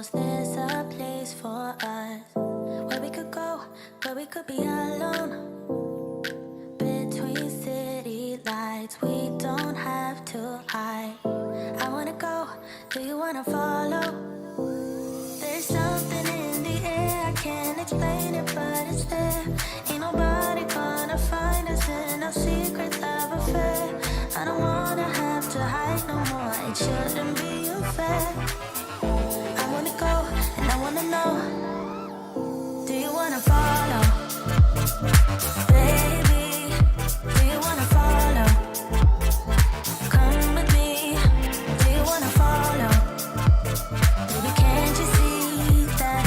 knows there's a place for us where we could go, where we could be alone. Between city lights, we don't have to hide. I wanna go, do you wanna follow? There's something in the air, I can't explain it, but it's there. Ain't nobody gonna find us in our secret love affair. I don't wanna have to hide no more, it shouldn't be unfair. I wanna go, and I wanna know, do you wanna follow? Baby, do you wanna follow? Come with me, do you wanna follow? Baby, can't you see that?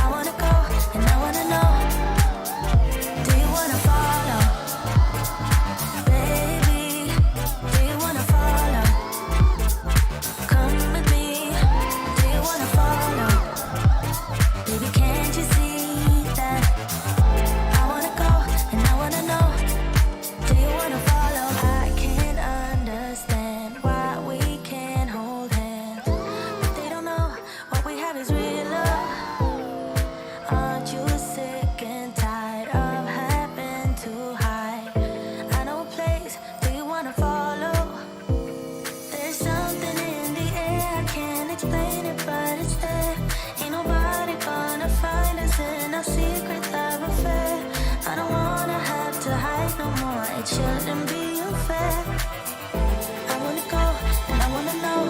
I wanna go, and I wanna know, do you wanna follow? Baby, do you wanna follow? Come with me, do you wanna follow? Baby, can't you see that? I wanna go, and I wanna know, do you wanna follow? I can't understand why we can't hold hands, but they don't know what we have is real love. Aren't you sick and tired of having to hide? I know a place, do you wanna follow? There's something in the air, I can't explain it, but it's there. Ain't nobody gonna find us in our secret love affair. I don't wanna have to hide no more, it shouldn't be unfair. I wanna go, and I wanna know,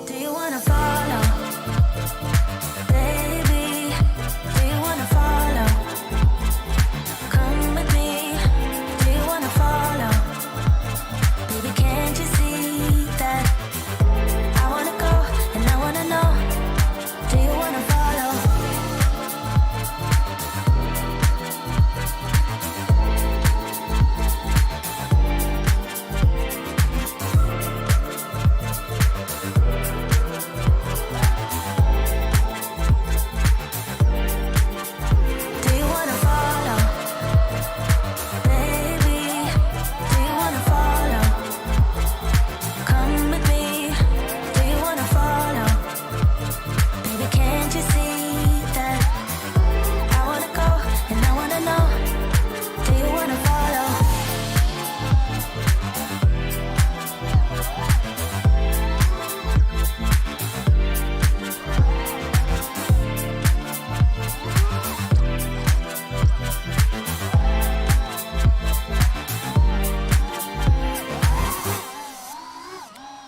do you wanna follow? Baby, do you wanna follow? Come with me, do you wanna follow? Baby, can't you see that? I wanna go, and I wanna know, do you wanna follow? Do you wanna follow? Baby, do you wanna follow? Come with me, do you wanna follow? Baby, can't you see that? I wanna go, and I wanna know, do you wanna follow?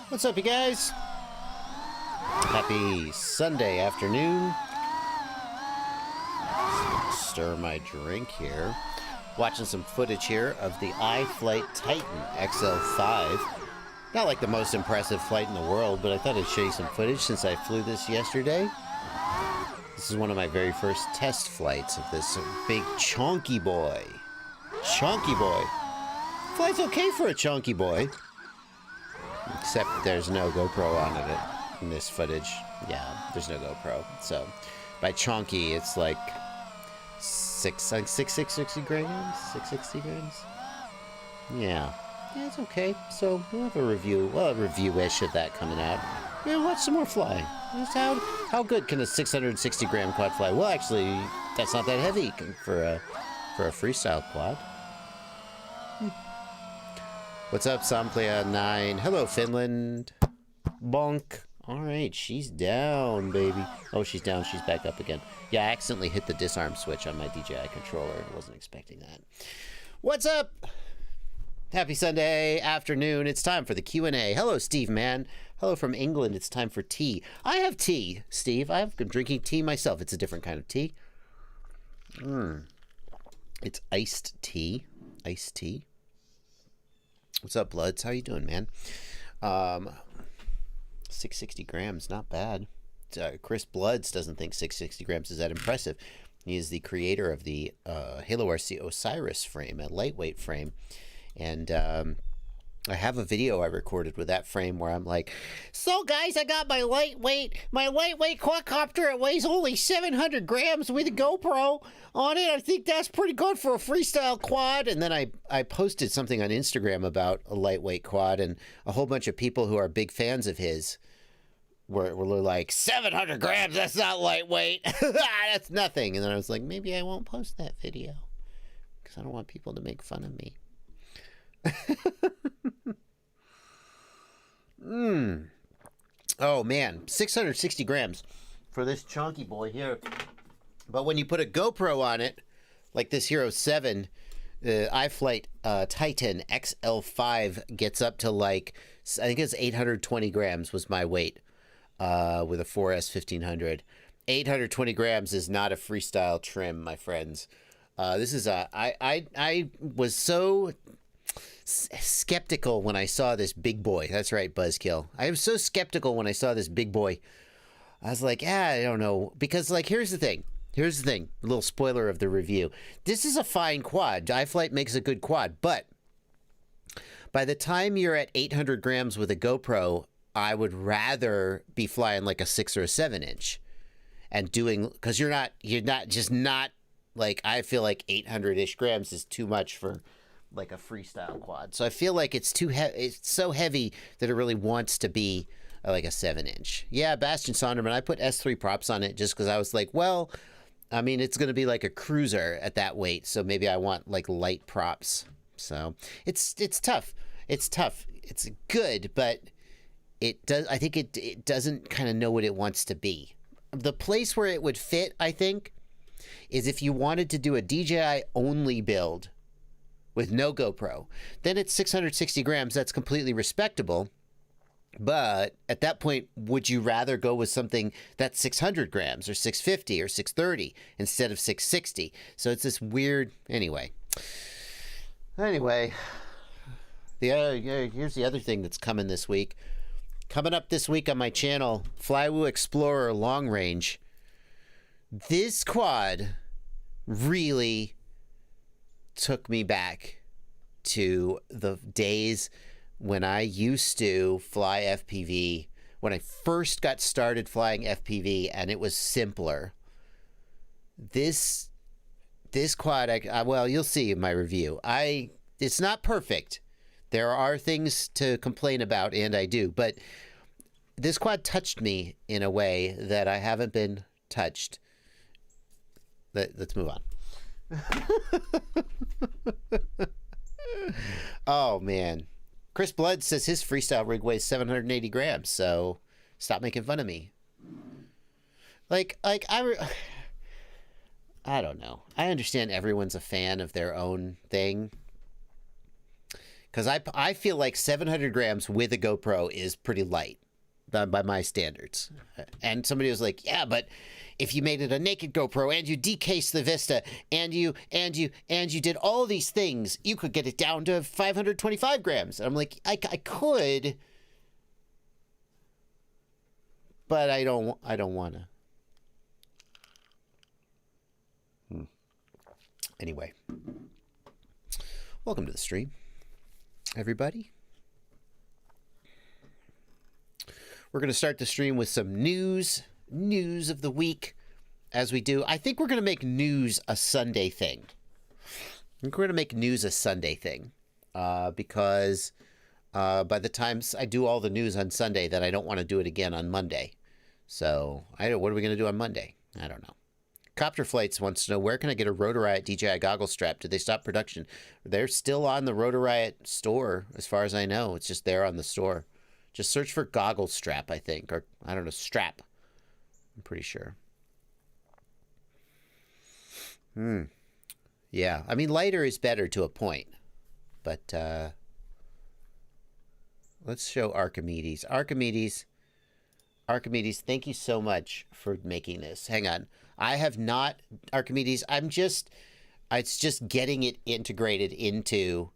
What's up, you guys? Happy Sunday afternoon. Stir my drink here. Watching some footage here of the iFlight Titan XL5. Not like the most impressive flight in the world, but I thought I'd show you some footage since I flew this yesterday. This is one of my very first test flights of this big chunky boy. Chunky boy. Flies okay for a chunky boy. Except there's no GoPro on it in this footage. Yeah, there's no GoPro. So by chunky, it's like 660 grams? 660 grams? Yeah. Yeah, it's okay. So we'll have a review. Well, a review-ish of that coming out. Yeah, watch some more flying. How good can a 660 gram quad fly? Well, actually, that's not that heavy for a freestyle quad. What's up, Samplea9? Hello, Finland. Bonk. Alright, she's down, baby. Oh, she's down. She's back up again. Yeah, I accidentally hit the disarm switch on my DJI controller. I wasn't expecting that. What's up? Happy Sunday afternoon. It's time for the Q&A. Hello, Steve, man. Hello from England. It's time for tea. I have tea, Steve. I've been drinking tea myself. It's a different kind of tea. It's iced tea. Iced tea. What's up, Bloods? How you doing, man? 660 grams, not bad. Chris Bloods doesn't think 660 grams is that impressive. He is the creator of the Halo RC Osiris frame, a lightweight frame. And I have a video I recorded with that frame where I'm like, so guys, I got my lightweight quadcopter. It weighs only 700 grams with a GoPro on it. I think that's pretty good for a freestyle quad. And then I posted something on Instagram about a lightweight quad, and a whole bunch of people who are big fans of his were like 700 grams. That's not lightweight. That's nothing. And then I was like, maybe I won't post that video because I don't want people to make fun of me. Oh man, 660 grams for this chunky boy here. But when you put a GoPro on it, like this Hero 7, the iFlight Titan XL5 gets up to like, I think it's 820 grams was my weight with a 4S 1500. 820 grams is not a freestyle trim, my friends. This is I was so skeptical when I saw this big boy. That's right, Buzzkill. I was so skeptical when I saw this big boy. I was like, I don't know. Because, like, here's the thing. A little spoiler of the review. This is a fine quad. iFlight makes a good quad. But by the time you're at 800 grams with a GoPro, I would rather be flying like a 6 or a 7 inch. And doing, because you're not like, I feel like 800-ish grams is too much for like a freestyle quad. So I feel like it's too heavy. It's so heavy that it really wants to be like a 7 inch. Yeah, Bastion Sonderman, I put S3 props on it just because I was like, well, I mean, it's going to be like a cruiser at that weight. So maybe I want like light props. So it's tough. It's tough. It's good, but it does. I think it doesn't kind of know what it wants to be. The place where it would fit, I think, is if you wanted to do a DJI only build with no GoPro. Then it's 660 grams. That's completely respectable. But at that point, would you rather go with something that's 600 grams or 650 or 630 instead of 660? So it's this weird... Anyway, here's the other thing that's coming this week. Coming up this week on my channel, Flywoo Explorer Long Range. This quad really took me back to the days when I used to fly FPV, when I first got started flying FPV, and it was simpler. This quad, well, you'll see in my review. It's not perfect. There are things to complain about, and I do, but this quad touched me in a way that I haven't been touched. Let's move on. Oh man, Chris Blood says his freestyle rig weighs 780 grams, so stop making fun of me. I don't know. I understand everyone's a fan of their own thing, because I feel like 700 grams with a GoPro is pretty light by my standards. And somebody was like, yeah, but if you made it a naked GoPro and you decased the Vista and you did all these things, you could get it down to 525 grams. And I'm like, I could, but I don't want to. Anyway, welcome to the stream, everybody. We're going to start the stream with some news of the week, as we do. I think we're going to make news a Sunday thing. Because by the time I do all the news on Sunday, then I don't want to do it again on Monday. So what are we going to do on Monday? I don't know. Copter Flights wants to know, where can I get a Rotor Riot DJI goggle strap? Did they stop production? They're still on the Rotor Riot store, as far as I know. It's just there on the store. Just search for goggle strap, I think. Or, I don't know, strap. I'm pretty sure. Yeah, I mean, lighter is better to a point. But, let's show Archimedes. Archimedes, thank you so much for making this. Hang on. I have not, Archimedes, it's just getting it integrated into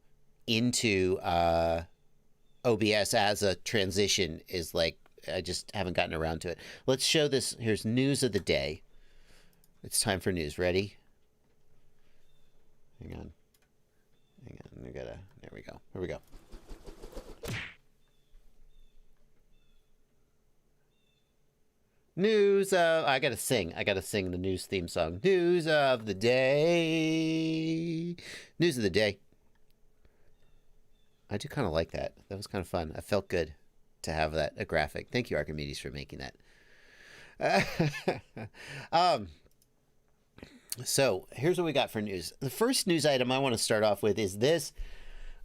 OBS as a transition is like, I just haven't gotten around to it. Let's show this. Here's news of the day. It's time for news. Ready? Hang on. There we go. Here we go. News of, I gotta sing the news theme song. News of the day. News of the day. I do kind of like that. That was kind of fun. I felt good. to have that a graphic. Thank you, Archimedes, for making that. So here's what we got for news. The first news item I want to start off with is this.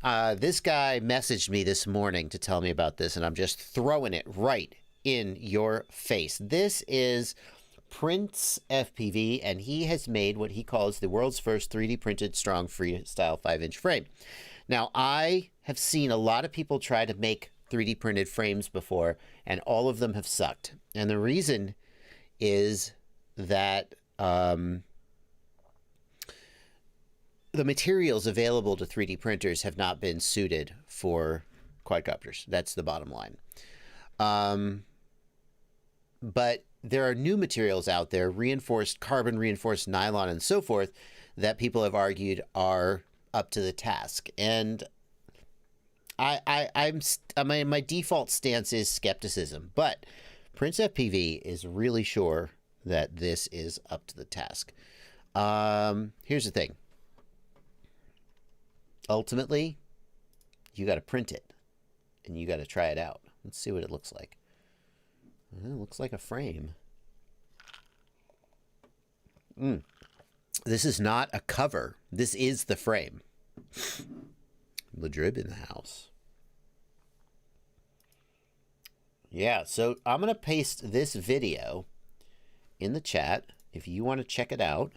This guy messaged me this morning to tell me about this, and I'm just throwing it right in your face. This is Prince FPV, and he has made what he calls the world's first 3D printed strong freestyle 5-inch frame. Now, I have seen a lot of people try to make 3D printed frames before, and all of them have sucked. And the reason is that the materials available to 3D printers have not been suited for quadcopters. That's the bottom line. But there are new materials out there, reinforced carbon, reinforced nylon, and so forth, that people have argued are up to the task. And my default stance is skepticism, but Prince FPV is really sure that this is up to the task. Here's the thing. Ultimately, you got to print it, and you got to try it out. Let's see what it looks like. It looks like a frame. This is not a cover. This is the frame. Ladrib in the house. Yeah, so I'm going to paste this video in the chat if you want to check it out.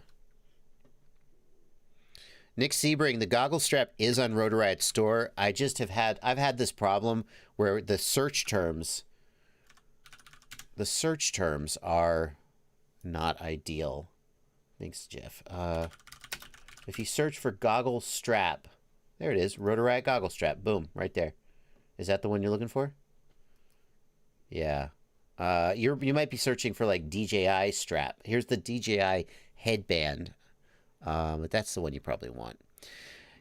Nick Sebring, the goggle strap is on Rotor Riot Store. I've had this problem where the search terms are not ideal. Thanks, Jeff. If you search for goggle strap, there it is, Rotor Riot goggle strap. Boom, right there. Is that the one you're looking for? Yeah. You might be searching for like DJI strap. Here's the DJI headband. But that's the one you probably want.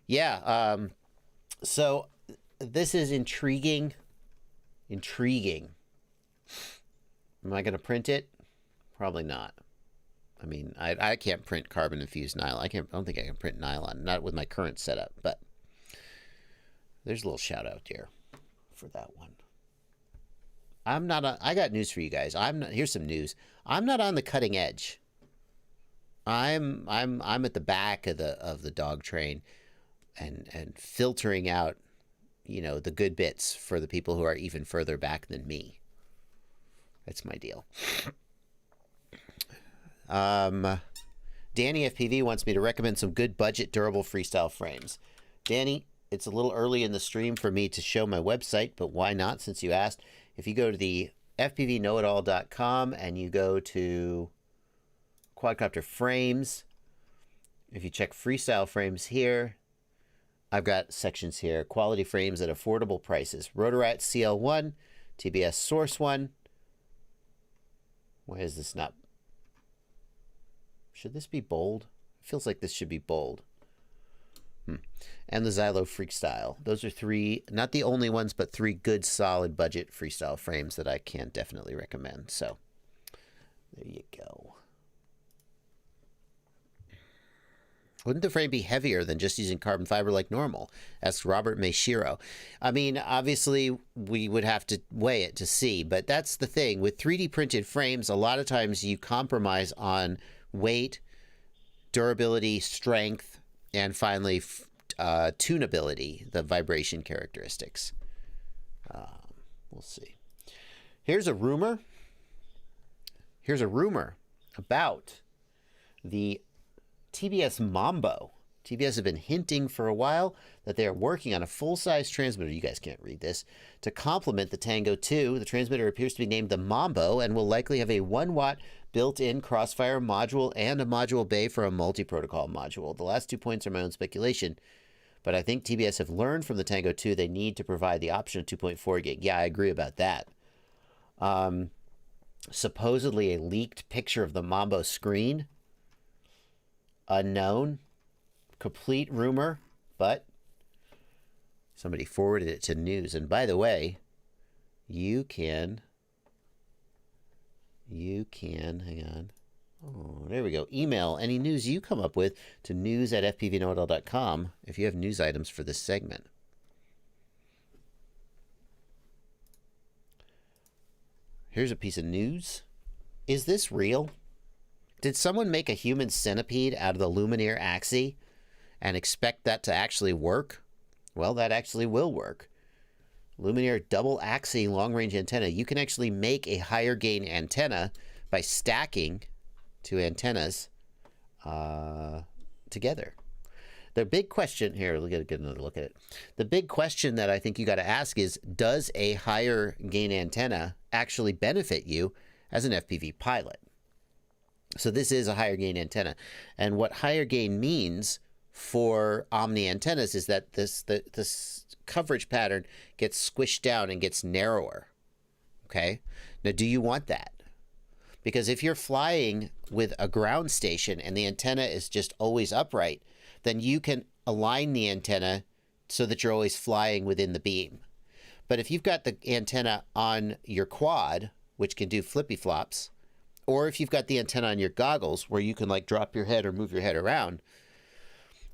Yeah. So this is intriguing. Intriguing. Am I going to print it? Probably not. I mean, I can't print carbon infused nylon. I don't think I can print nylon, not with my current setup, but there's a little shout out here for that one. I got news for you guys. Here's some news. I'm not on the cutting edge. I'm at the back of the dog train and filtering out, the good bits for the people who are even further back than me. That's my deal. Danny FPV wants me to recommend some good budget durable freestyle frames. Danny, it's a little early in the stream for me to show my website, but why not since you asked? If you go to the fpvknowitall.com and you go to quadcopter frames, if you check freestyle frames here, I've got sections here. Quality frames at affordable prices. Rotor Riot CL1, TBS Source 1. Why is this not? Should this be bold? It feels like this should be bold. And the Xylo Freestyle. Those are three, not the only ones, but three good solid budget freestyle frames that I can definitely recommend. So there you go. Wouldn't the frame be heavier than just using carbon fiber like normal? Asks Robert Mayshiro. I mean, obviously, we would have to weigh it to see, but that's the thing. With 3D printed frames, a lot of times you compromise on weight, durability, strength, and finally, tunability, the vibration characteristics. We'll see. Here's a rumor. Here's a rumor about the TBS Mambo. TBS have been hinting for a while that they are working on a full-size transmitter. You guys can't read this. To complement the Tango 2, the transmitter appears to be named the Mambo and will likely have a 1-watt built-in crossfire module and a module bay for a multi-protocol module. The last 2 points are my own speculation, but I think TBS have learned from the Tango 2 they need to provide the option of 2.4 gig. Yeah, I agree about that. Supposedly a leaked picture of the Mambo screen. Unknown. Complete rumor, but somebody forwarded it to news. And by the way, you can, hang on. Oh, there we go. Email any news you come up with to news@fpvknowitall.com if you have news items for this segment. Here's a piece of news. Is this real? Did someone make a human centipede out of the Lumineer Axi and expect that to actually work? Well, that actually will work. Lumineer double Axi long-range antenna. You can actually make a higher gain antenna by stacking two antennas together. The big question here, we'll get another look at it. The big question that I think you got to ask is, does a higher gain antenna actually benefit you as an FPV pilot? So this is a higher gain antenna. And what higher gain means for omni antennas is that this coverage pattern gets squished down and gets narrower. Okay? Now, do you want that? Because if you're flying with a ground station and the antenna is just always upright, then you can align the antenna so that you're always flying within the beam. But if you've got the antenna on your quad, which can do flippy flops, or if you've got the antenna on your goggles where you can like drop your head or move your head around,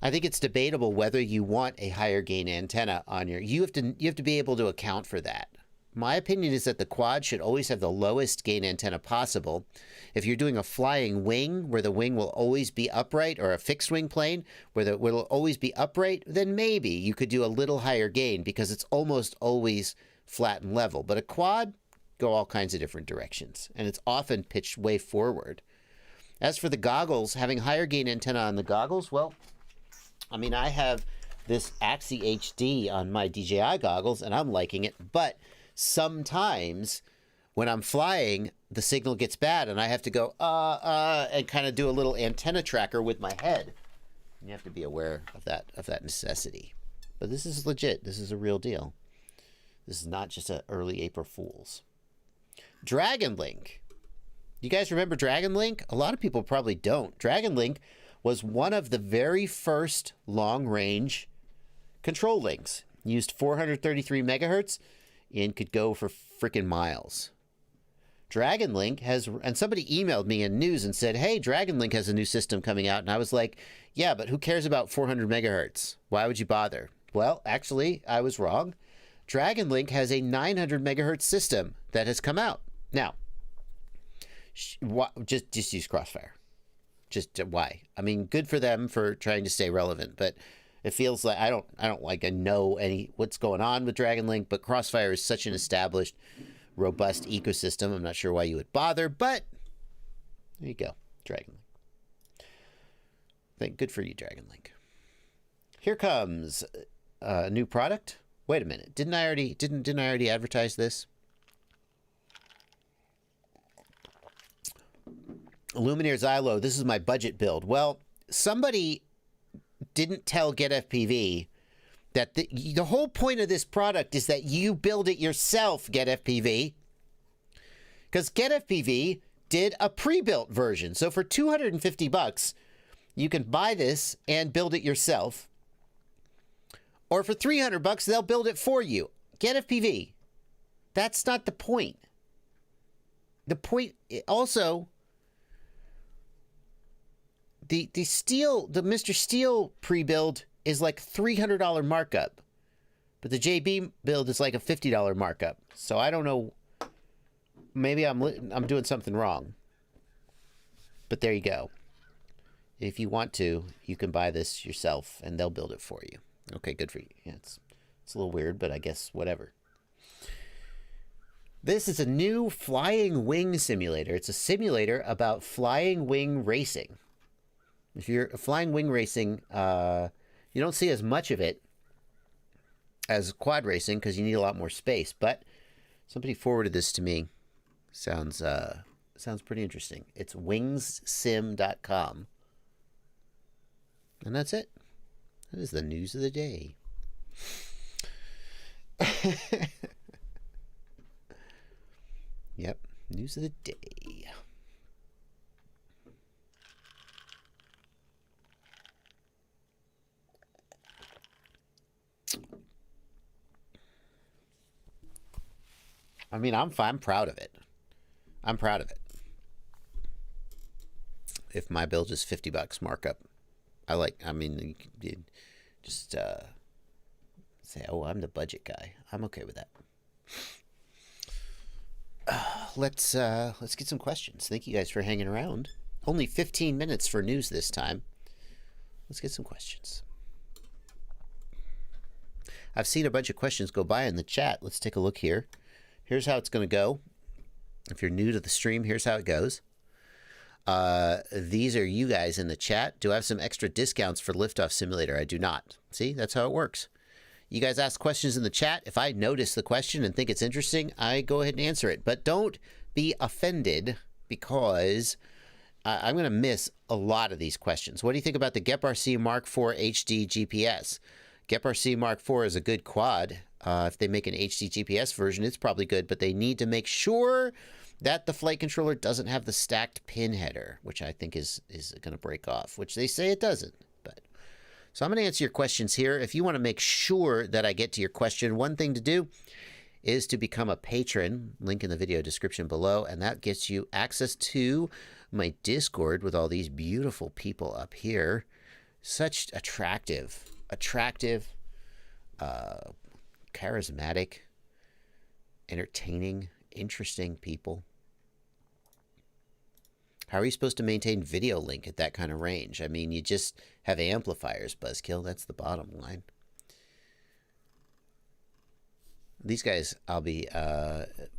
I think it's debatable whether you want a higher gain antenna on your, you have to be able to account for that. My opinion is that the quad should always have the lowest gain antenna possible. If you're doing a flying wing where the wing will always be upright, or a fixed wing plane where it will always be upright, then maybe you could do a little higher gain because it's almost always flat and level. But a quad, go all kinds of different directions, and it's often pitched way forward. As for the goggles, having higher gain antenna on the goggles, well, I mean, I have this Axi HD on my DJI goggles, and I'm liking it, but sometimes when I'm flying, the signal gets bad, and I have to go, and kind of do a little antenna tracker with my head. You have to be aware of that necessity. But this is legit. This is a real deal. This is not just an early April Fool's. Dragon Link. You guys remember Dragon Link? A lot of people probably don't. Dragon Link was one of the very first long-range control links. Used 433 megahertz and could go for freaking miles. Dragon Link has, and somebody emailed me in news and said, hey, Dragon Link has a new system coming out. And I was like, yeah, but who cares about 400 megahertz? Why would you bother? Well, actually, I was wrong. Dragon Link has a 900 megahertz system that has come out. Now, just use Crossfire. Just why? I mean, good for them for trying to stay relevant, but it feels like I don't like know what's going on with Dragon Link, but Crossfire is such an established, robust ecosystem. I'm not sure why you would bother, but there you go, Dragon Link. Good for you, Dragon Link. Here comes a new product. Wait a minute, didn't I already advertise this? Lumineer Xylo. This is my budget build. Well, somebody didn't tell GetFPV that the whole point of this product is that you build it yourself, GetFPV. Because GetFPV did a pre-built version. So for 250 bucks, you can buy this and build it yourself. Or for 300 bucks, they'll build it for you. GetFPV. That's not the point. The point also, the Mr. Steel pre-build is like $300 markup, but the JB build is like a $50 markup. So I don't know. Maybe I'm doing something wrong. But there you go. If you want to, you can buy this yourself, and they'll build it for you. Okay, good for you. Yeah, it's a little weird, but I guess whatever. This is a new flying wing simulator. It's a simulator about flying wing racing. If you're flying wing racing, you don't see as much of it as quad racing because you need a lot more space. But somebody forwarded this to me. Sounds pretty interesting. It's wingssim.com. And that's it. That is the news of the day. Yep, news of the day. I mean, I'm proud of it. I'm proud of it. If my build is 50 bucks markup, I mean, you just say, oh, I'm the budget guy. I'm okay with that. let's get some questions. Thank you guys for hanging around. Only 15 minutes for news this time. Let's get some questions. I've seen a bunch of questions go by in the chat. Let's take a look here. Here's how it's going to go. If you're new to the stream, here's how it goes. These are you guys in the chat. Do I have some extra discounts for Liftoff Simulator? I do not. See, that's how it works. You guys ask questions in the chat. If I notice the question and think it's interesting, I go ahead and answer it. But don't be offended because I'm going to miss a lot of these questions. What do you think about the GEP-RC Mark IV HD GPS? GEP-RC Mark IV is a good quad. If they make an HD GPS version, it's probably good, but they need to make sure that the flight controller doesn't have the stacked pin header, which I think is going to break off, which they say it doesn't. But so I'm going to answer your questions here. If you want to make sure that I get to your question, one thing to do is to become a patron. Link in the video description below, and that gets you access to my Discord with all these beautiful people up here. Such attractive, charismatic, entertaining, interesting people. How are you supposed to maintain video link at that kind of range? I mean, you just have amplifiers, Buzzkill. That's the bottom line. These guys, I'll be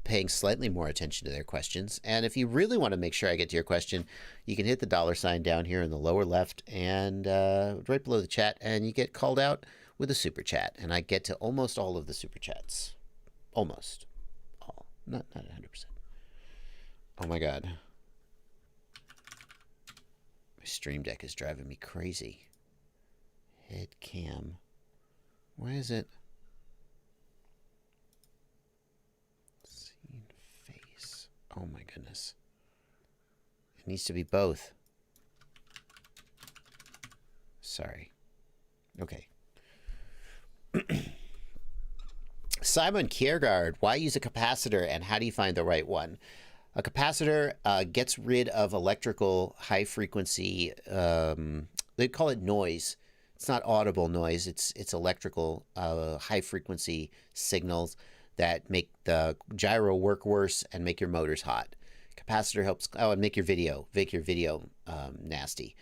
paying slightly more attention to their questions. And if you really want to make sure I get to your question, you can hit the $ down here in the lower left and right below the chat, and you get called out with a super chat. And I get to almost all of the super chats. Almost all. Not 100%. Oh my God. My stream deck is driving me crazy. Head cam. Why is it? Scene face. Oh my goodness. It needs to be both. Sorry. Okay. Simon Kiergaard, why use a capacitor and how do you find the right one? A capacitor gets rid of electrical high frequency, they call it noise. It's not audible noise, it's electrical high frequency signals that make the gyro work worse and make your motors hot. Capacitor helps, oh, and make your video nasty.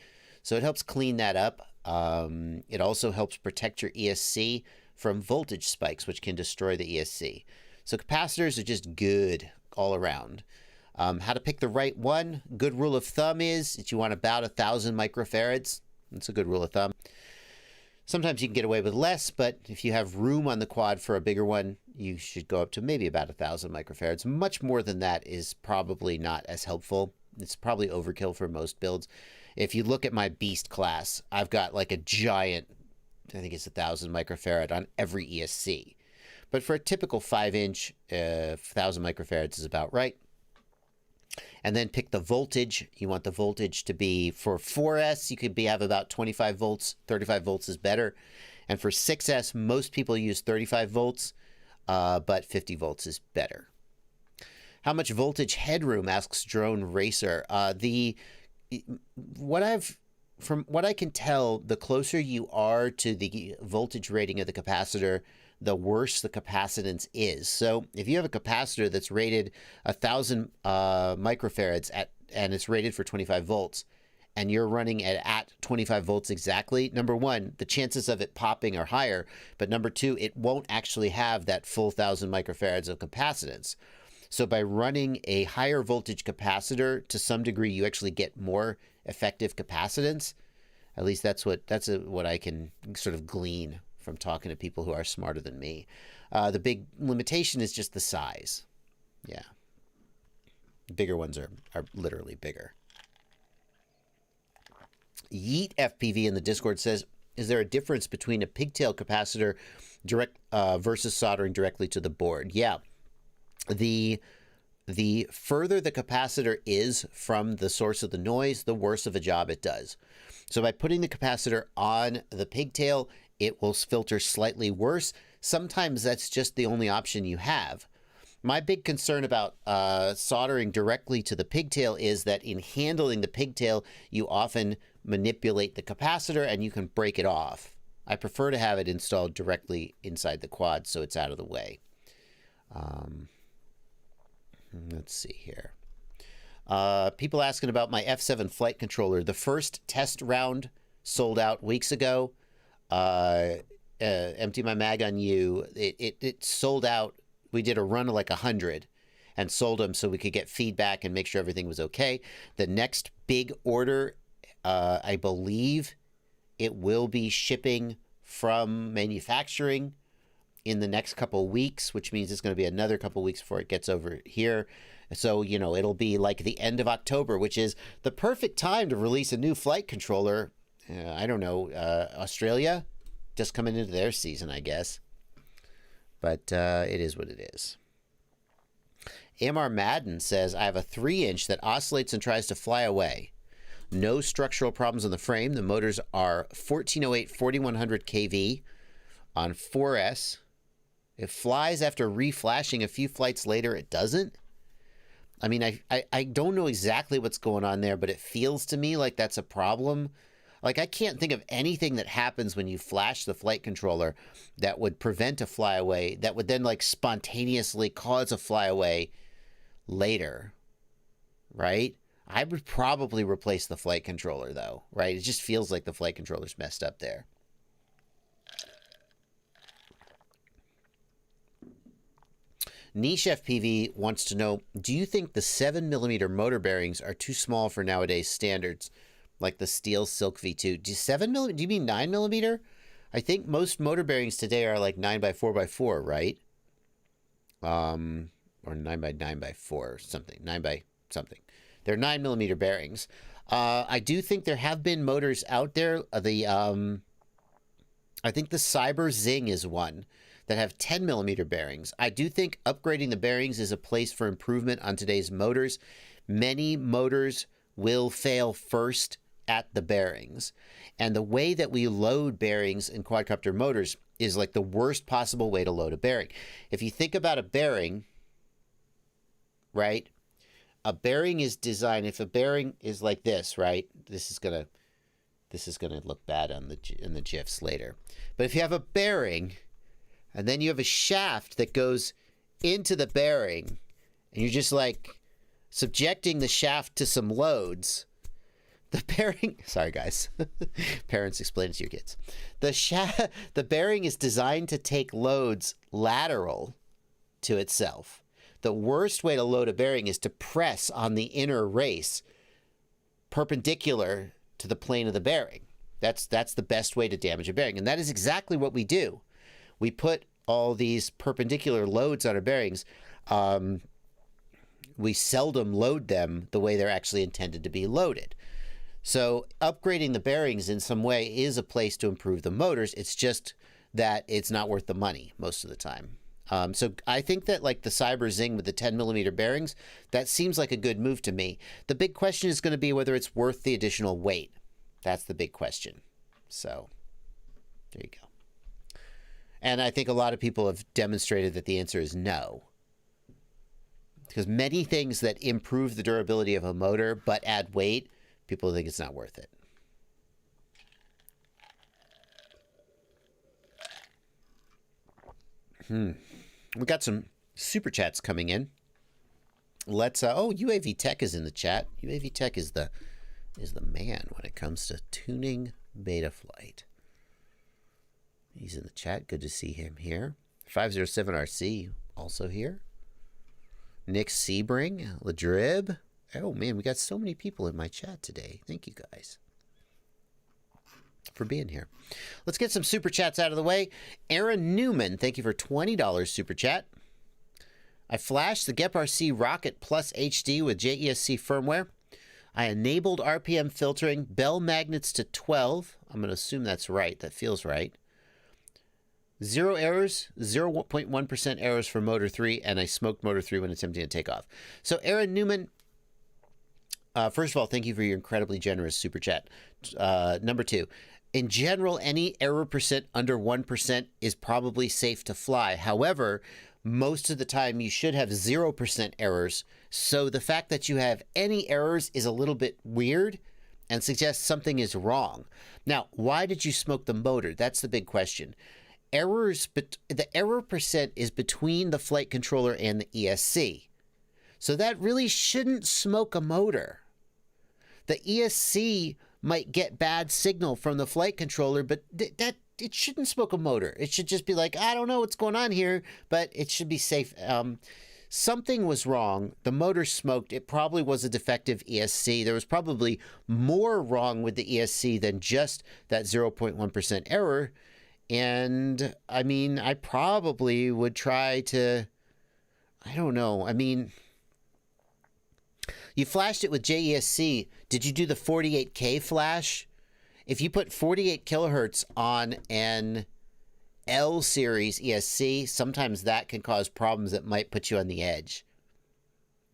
So it helps clean that up. It also helps protect your ESC from voltage spikes, which can destroy the ESC. So capacitors are just good all around. How to pick the right one? Good rule of thumb is that you want about 1,000 microfarads. That's a good rule of thumb. Sometimes you can get away with less, but if you have room on the quad for a bigger one, you should go up to maybe about 1,000 microfarads. Much more than that is probably not as helpful. It's probably overkill for most builds. If you look at my beast class, I've got like a giant, I think it's 1,000 microfarad on every ESC. But for a typical 5-inch, 1,000 microfarads is about right. And then pick the voltage. You want the voltage to be, for 4S, you could have about 25 volts. 35 volts is better. And for 6S, most people use 35 volts, but 50 volts is better. How much voltage headroom, asks Drone Racer. From what I can tell, the closer you are to the voltage rating of the capacitor, the worse the capacitance is. So if you have a capacitor that's rated 1,000 microfarads and it's rated for 25 volts, and you're running at 25 volts exactly, number one, the chances of it popping are higher, but number two, it won't actually have that full 1,000 microfarads of capacitance. So by running a higher voltage capacitor, to some degree, you actually get more effective capacitance. At least that's what I can sort of glean from talking to people who are smarter than me. The big limitation is just the size. Yeah. Bigger ones are literally bigger. Yeet FPV in the Discord says, is there a difference between a pigtail capacitor versus soldering directly to the board? Yeah. The further the capacitor is from the source of the noise, the worse of a job it does. So by putting the capacitor on the pigtail, it will filter slightly worse. Sometimes that's just the only option you have. My big concern about soldering directly to the pigtail is that in handling the pigtail, you often manipulate the capacitor and you can break it off. I prefer to have it installed directly inside the quad so it's out of the way. Let's see here. People asking about my F7 flight controller. The first test round sold out weeks ago. Empty my mag on you. It sold out. We did a run of like 100 and sold them so we could get feedback and make sure everything was okay. The next big order, I believe it will be shipping from manufacturing in the next couple weeks, which means it's going to be another couple weeks before it gets over here. So, you know, it'll be like the end of October, which is the perfect time to release a new flight controller. I don't know, Australia just coming into their season, I guess. But it is what it is. AMR Madden says, I have a 3-inch that oscillates and tries to fly away. No structural problems on the frame. The motors are 1408 4100 kV on 4S. It flies after reflashing a few flights later. It doesn't. I mean, I don't know exactly what's going on there, but it feels to me like that's a problem. Like, I can't think of anything that happens when you flash the flight controller that would prevent a flyaway, that would then, like, spontaneously cause a flyaway later, right? I would probably replace the flight controller, though, right? It just feels like the flight controller's messed up there. Niche FPV wants to know, do you think the 7mm motor bearings are too small for nowadays standards, like the Steel Silk V2? Do 7mm, do you mean 9mm? I think most motor bearings today are like 9x4x4, right? Or 9x9x4 or something, 9 by something. They're 9mm bearings. I do think there have been motors out there. I think the Cyber Zing is one that have 10mm bearings. I do think upgrading the bearings is a place for improvement on today's motors. Many motors will fail first at the bearings. And the way that we load bearings in quadcopter motors is like the worst possible way to load a bearing. If you think about a bearing, right? A bearing is designed, if a bearing is like this, right? This is gonna look bad on in the GIFs later. But if you have a bearing, and then you have a shaft that goes into the bearing, and you're just like subjecting the shaft to some loads, the bearing, sorry guys, parents, explain it to your kids. The bearing is designed to take loads lateral to itself. The worst way to load a bearing is to press on the inner race perpendicular to the plane of the bearing. That's the best way to damage a bearing. And that is exactly what we do. We put all these perpendicular loads on our bearings. We seldom load them the way they're actually intended to be loaded. So upgrading the bearings in some way is a place to improve the motors. It's just that it's not worth the money most of the time. So I think that like the Cyber Zing with the 10mm bearings, that seems like a good move to me. The big question is going to be whether it's worth the additional weight. That's the big question. So there you go. And I think a lot of people have demonstrated that the answer is no. Because many things that improve the durability of a motor but add weight, people think it's not worth it. We got some super chats coming in. Let's oh, UAV Tech is in the chat. UAV Tech is the man when it comes to tuning Betaflight. He's in the chat. Good to see him here. 507RC also here. Nick Sebring, Ladrib. Oh man, we got so many people in my chat today. Thank you guys for being here. Let's get some super chats out of the way. Aaron Newman, thank you for $20 super chat. I flashed the GEP-RC Rocket Plus HD with JESC firmware. I enabled RPM filtering, bell magnets to 12. I'm going to assume that's right. That feels right. 0 errors, 0.1% errors for motor 3, and I smoked motor 3 when attempting to take off. So Aaron Newman, first of all, thank you for your incredibly generous super chat. Number 2, in general, any error percent under 1% is probably safe to fly. However, most of the time you should have 0% errors. So the fact that you have any errors is a little bit weird and suggests something is wrong. Now, why did you smoke the motor? That's the big question. Errors, but the error percent is between the flight controller and the ESC. So that really shouldn't smoke a motor. The ESC might get bad signal from the flight controller, but that it shouldn't smoke a motor. It should just be like, I don't know what's going on here, but it should be safe. Something was wrong. The motor smoked. It probably was a defective ESC. There was probably more wrong with the ESC than just that 0.1% error. And I mean, I probably would try to, I don't know. I mean, you flashed it with JESC. Did you do the 48K flash? If you put 48 kilohertz on an L series ESC, sometimes that can cause problems that might put you on the edge.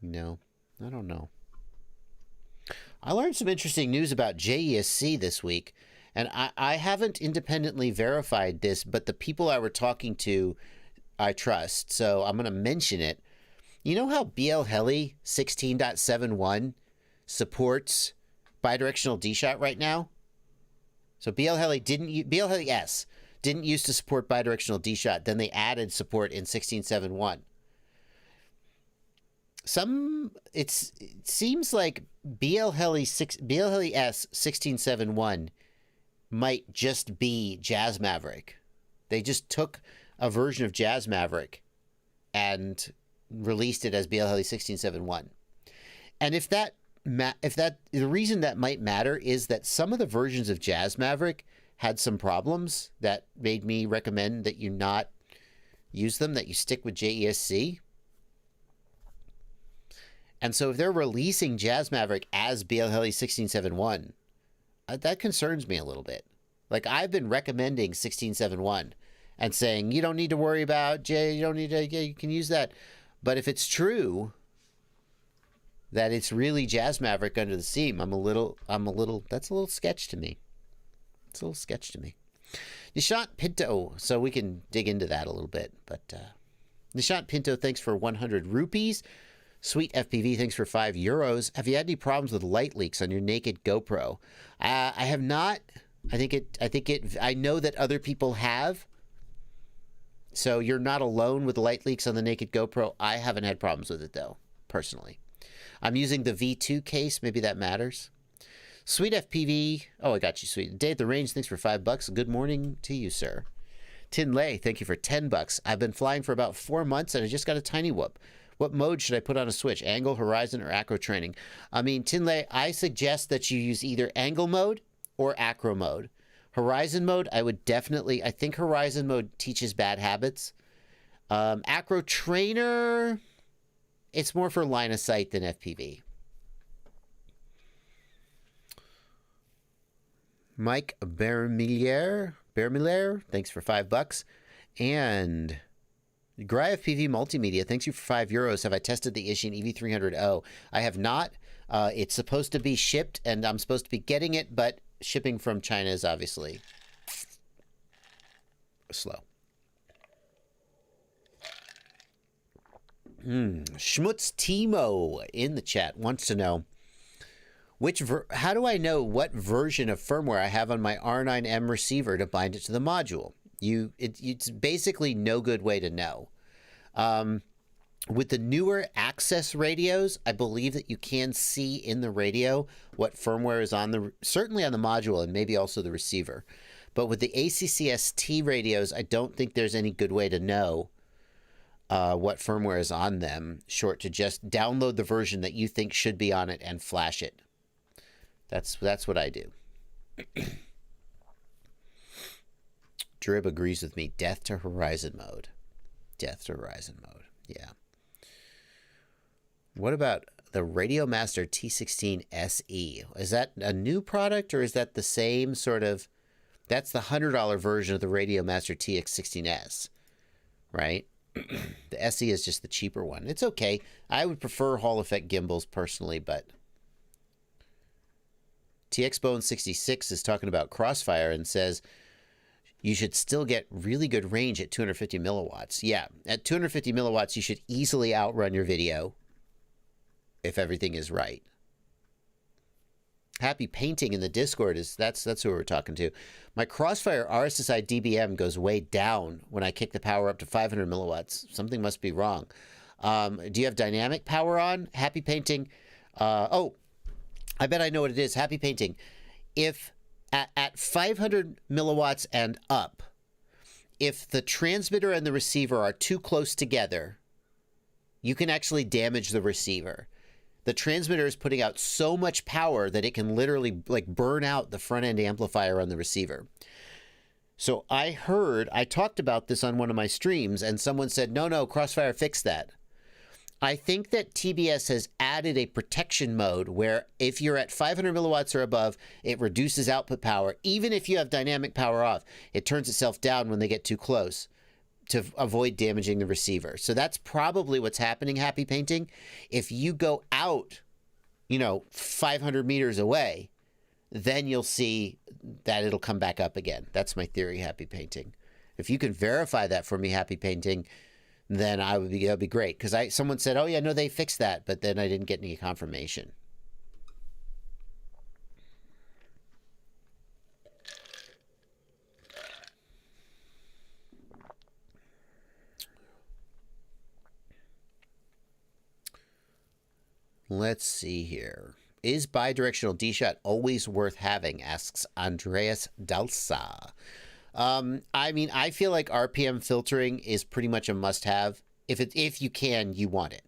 No, I don't know. I learned some interesting news about JESC this week, and I haven't independently verified this, but the people I were talking to, I trust, so I'm going to mention it. You know how BL Heli 16.71 supports bidirectional dshot right now? So BL Heli S didn't used to support bidirectional dshot. Then they added support in 16.71. It seems like BL Heli S 16.71 might just be Jazz Maverick. They just took a version of Jazz Maverick and released it as BL Heli 16.71. And if the reason that might matter is that some of the versions of Jazz Maverick had some problems that made me recommend that you not use them, that you stick with JESC. And so if they're releasing Jazz Maverick as BL Heli 16.71, that concerns me a little bit. Like, I've been recommending 16.71 and saying, you don't need to worry about you don't need to, you can use that. But if it's true that it's really Jazz Maverick under the seam, that's a little sketch to me. It's a little sketch to me. Dshot Pinto, so we can dig into that a little bit. But Dshot Pinto, thanks for 100 rupees. Sweet FPV, thanks for €5. Have you had any problems with light leaks on your naked GoPro? I have not. I know that other people have. So you're not alone with light leaks on the naked GoPro. I haven't had problems with it though, personally. I'm using the V2 case. Maybe that matters. Sweet FPV. Oh, I got you, Sweet. Day at the range. Thanks for $5. Good morning to you, sir. Tin Lay. Thank you for $10. I've been flying for about 4 months and I just got a tiny whoop. What mode should I put on a switch? Angle, horizon, or acro training? I mean, Tin Lay, I suggest that you use either angle mode or acro mode. Horizon mode, I think horizon mode teaches bad habits. Acro trainer, it's more for line of sight than FPV. Mike Bermilier, thanks for $5. And Gry FPV Multimedia, thanks you for €5. Have I tested the Ishin EV300O? I have not. It's supposed to be shipped, and I'm supposed to be getting it, but shipping from China is obviously slow. Schmutz Timo in the chat wants to know how do I know what version of firmware I have on my R9M receiver to bind it to the module? It's basically no good way to know. With the newer access radios, I believe that you can see in the radio what firmware is certainly on the module and maybe also the receiver. But with the ACCST radios, I don't think there's any good way to know what firmware is on them, short to just download the version that you think should be on it and flash it. That's what I do. Drib agrees with me. Death to horizon mode. Death to horizon mode. Yeah. What about the Radio Master T16 SE? Is that a new product or is that the same sort of... That's the $100 version of the Radio Master TX16S, right? The SE is just the cheaper one. It's okay. I would prefer Hall effect gimbals personally, but... TXBone66 is talking about Crossfire and says... You should still get really good range at 250 milliwatts. Yeah, at 250 milliwatts, you should easily outrun your video if everything is right. Happy Painting in the Discord that's who we're talking to. My Crossfire RSSI DBM goes way down when I kick the power up to 500 milliwatts. Something must be wrong. Do you have dynamic power on? Happy Painting. Oh, I bet I know what it is. Happy Painting. If at 500 milliwatts and up, if the transmitter and the receiver are too close together, you can actually damage the receiver. The transmitter is putting out so much power that it can literally like burn out the front end amplifier on the receiver. So I talked about this on one of my streams, and someone said, no, Crossfire fixed that. I think that TBS has added a protection mode where if you're at 500 milliwatts or above, it reduces output power. Even if you have dynamic power off, it turns itself down when they get too close to avoid damaging the receiver. So that's probably what's happening, Happy Painting. If you go out, 500 meters away, then you'll see that it'll come back up again. That's my theory, Happy Painting. If you can verify that for me, Happy Painting, then that'd be great. Because someone said, oh yeah, no, they fixed that, but then I didn't get any confirmation. Let's see here. Is bidirectional dshot always worth having? Asks Andreas Dalsa. I mean, I feel like RPM filtering is pretty much a must-have. If you can, you want it.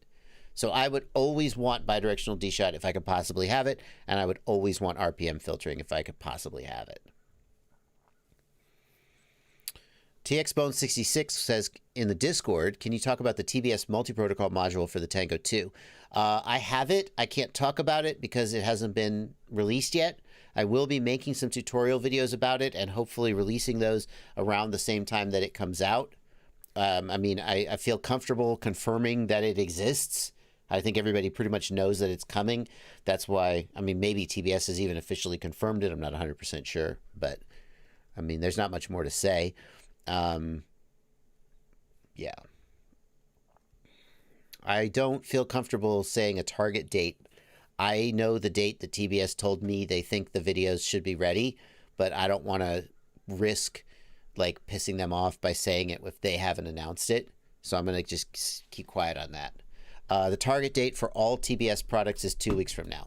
So I would always want bidirectional dshot if I could possibly have it, and I would always want RPM filtering if I could possibly have it. TXBone66 says in the Discord, can you talk about the TBS multi-protocol module for the Tango 2? I have it. I can't talk about it because it hasn't been released yet. I will be making some tutorial videos about it and hopefully releasing those around the same time that it comes out. I mean, I feel comfortable confirming that it exists. I think everybody pretty much knows that it's coming. That's why, I mean, maybe TBS has even officially confirmed it. I'm not 100% sure, but I mean, there's not much more to say. Yeah. I don't feel comfortable saying a target date. I know the date that TBS told me they think the videos should be ready, but I don't want to risk like pissing them off by saying it if they haven't announced it. So I'm going to just keep quiet on that. The target date for all TBS products is 2 weeks from now.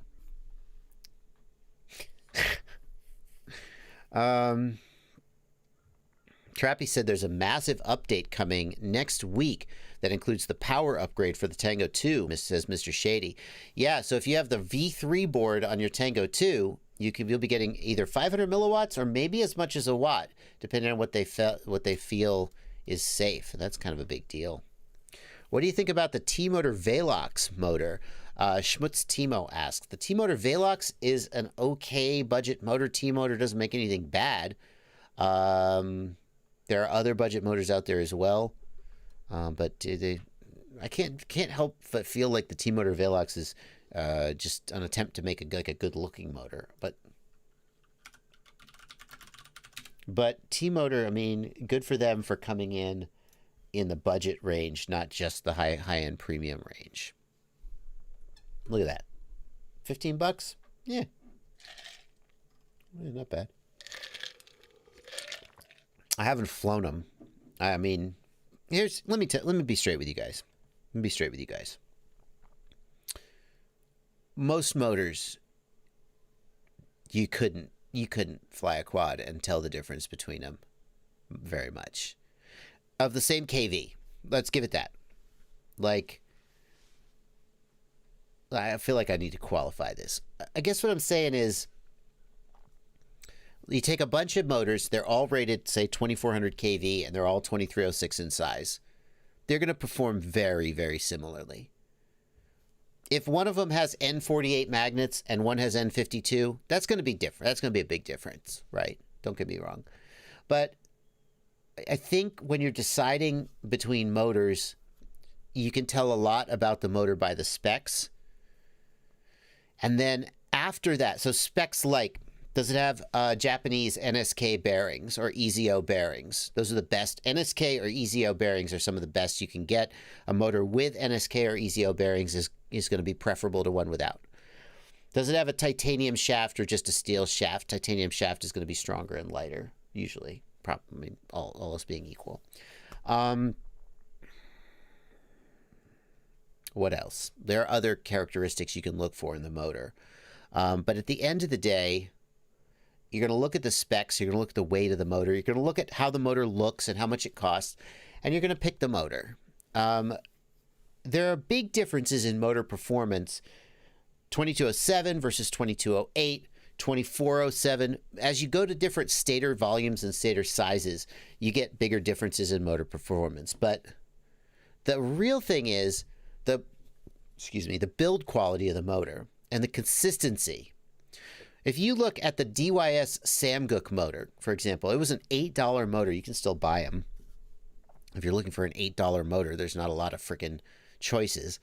Trappy said there's a massive update coming next week that includes the power upgrade for the Tango 2, says Mr. Shady. Yeah, so if you have the V3 board on your Tango 2, you'll be getting either 500 milliwatts or maybe as much as a watt, depending on what they feel is safe. And that's kind of a big deal. What do you think about the T-Motor Velox motor? Schmutz Timo asks. The T-Motor Velox is an okay budget motor. T-Motor doesn't make anything bad. There are other budget motors out there as well. But I can't help but feel like the T-Motor Velox is just an attempt to make a good looking motor. But T-Motor, I mean, good for them for coming in the budget range, not just the high-end premium range. Look at that. 15 bucks? Yeah. Not bad. I haven't flown them. I mean, let me be straight with you guys. Most motors, you couldn't fly a quad and tell the difference between them very much. Of the same KV, let's give it that. Like, I feel like I need to qualify this. I guess what I'm saying is, you take a bunch of motors, they're all rated, say, 2400 kV, and they're all 2306 in size. They're going to perform very, very similarly. If one of them has N48 magnets and one has N52, that's going to be different. That's going to be a big difference, right? Don't get me wrong. But I think when you're deciding between motors, you can tell a lot about the motor by the specs. And then after that, so specs like, does it have Japanese NSK bearings or EZO bearings? Those are the best. NSK or EZO bearings are some of the best you can get. A motor with NSK or EZO bearings is going to be preferable to one without. Does it have a titanium shaft or just a steel shaft? Titanium shaft is going to be stronger and lighter, usually. Probably all else being equal. What else? There are other characteristics you can look for in the motor. But at the end of the day, you're going to look at the specs, you're going to look at the weight of the motor, you're going to look at how the motor looks and how much it costs, and you're going to pick the motor. There are big differences in motor performance. 2207 versus 2208, 2407. As you go to different stator volumes and stator sizes, you get bigger differences in motor performance. But the real thing is the build quality of the motor and the consistency. If you look at the DYS Samguk motor, for example, it was an $8 motor. You can still buy them. If you're looking for an $8 motor, there's not a lot of freaking choices.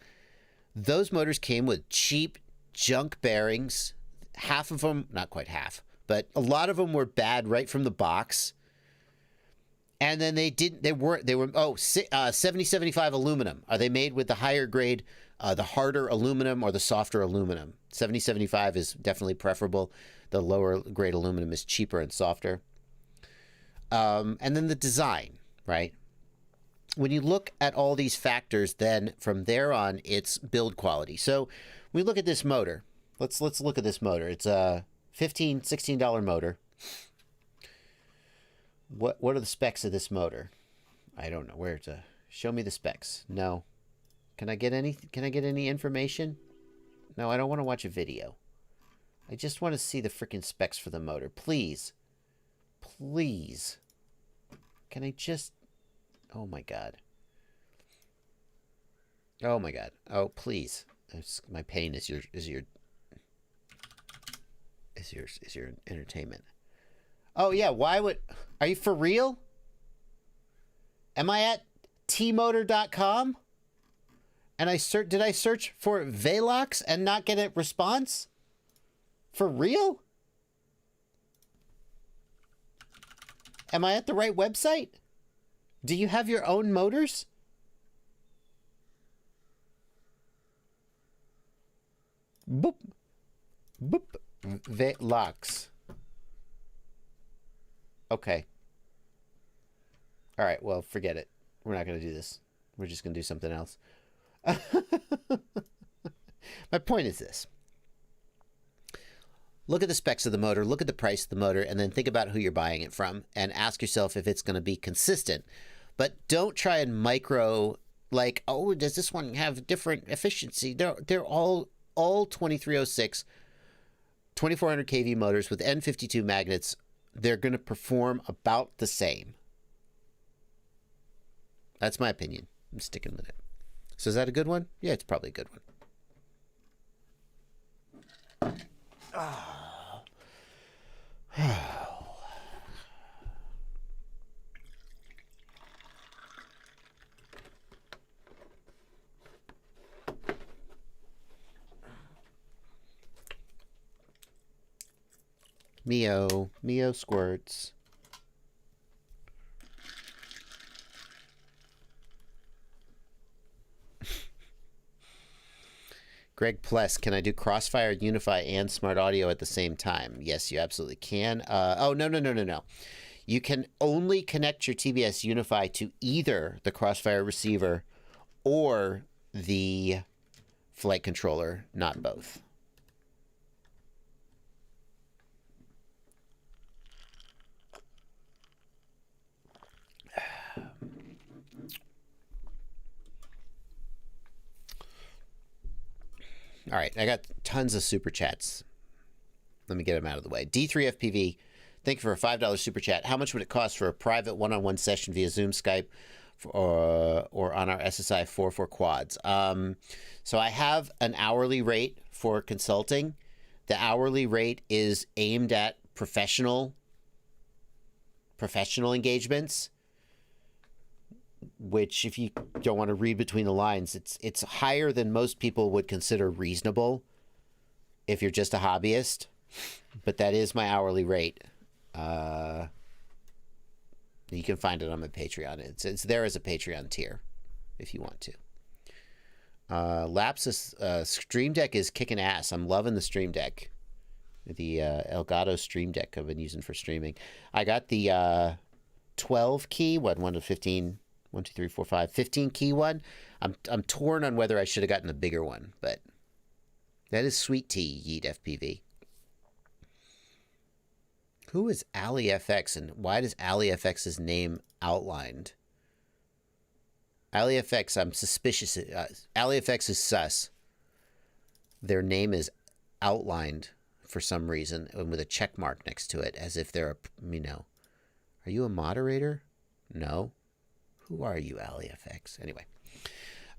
Those motors came with cheap junk bearings. Half of them, not quite half, but a lot of them were bad right from the box. And then they were 7075 aluminum. Are they made with the higher grade, the harder aluminum or the softer aluminum? 7075 is definitely preferable. The lower grade aluminum is cheaper and softer. And then the design, right? When you look at all these factors, then from there on, it's build quality. So we look at this motor. Let's look at this motor. It's a $15, $16 motor. What are the specs of this motor? I don't know where to show me the specs. No. Can I get any information? No, I don't want to watch a video. I just want to see the freaking specs for the motor. Please. Please. Can I just... Oh my god. Oh my god. Oh, please. My pain is your entertainment. Oh yeah, why would... Are you for real? Am I at tmotor.com? And did I search for Velox and not get a response? For real? Am I at the right website? Do you have your own motors? Boop. Boop. Velox. Okay. All right, well, forget it. We're not going to do this. We're just going to do something else. My point is this. Look at the specs of the motor, look at the price of the motor, and then think about who you're buying it from and ask yourself if it's going to be consistent. But don't try and micro, like, oh, does this one have different efficiency? They're all 2306, 2400 kV motors with N52 magnets. They're going to perform about the same. That's my opinion. I'm sticking with it. So is that a good one? Yeah, it's probably a good one. Mio squirts. Greg Pless, can I do Crossfire, Unifi, and Smart Audio at the same time? Yes, you absolutely can. Oh, no. You can only connect your TBS Unifi to either the Crossfire receiver or the flight controller, not both. All right, I got tons of super chats. Let me get them out of the way. D3FPV, thank you for a $5 super chat. How much would it cost for a private one-on-one session via Zoom, Skype, or on our SSI 4 quads? So I have an hourly rate for consulting. The hourly rate is aimed at professional engagements, which, if you don't want to read between the lines, it's higher than most people would consider reasonable if you're just a hobbyist. But that is my hourly rate. You can find it on my Patreon. It's there as a Patreon tier if you want to. Lapsus Stream Deck is kicking ass. I'm loving the Stream Deck. The Elgato Stream Deck I've been using for streaming. I got the 12 key, one to 15 1, 2, 3, 4, 5, 15 key one. I'm torn on whether I should have gotten the bigger one, but that is sweet tea, Yeet FPV. Who is AliFX, and why does AliFX's name outlined? AliFX, I'm suspicious. AliFX is sus. Their name is outlined for some reason and with a check mark next to it, as if they're a, you know. Are you a moderator? No. Who are you, AliFX? Anyway.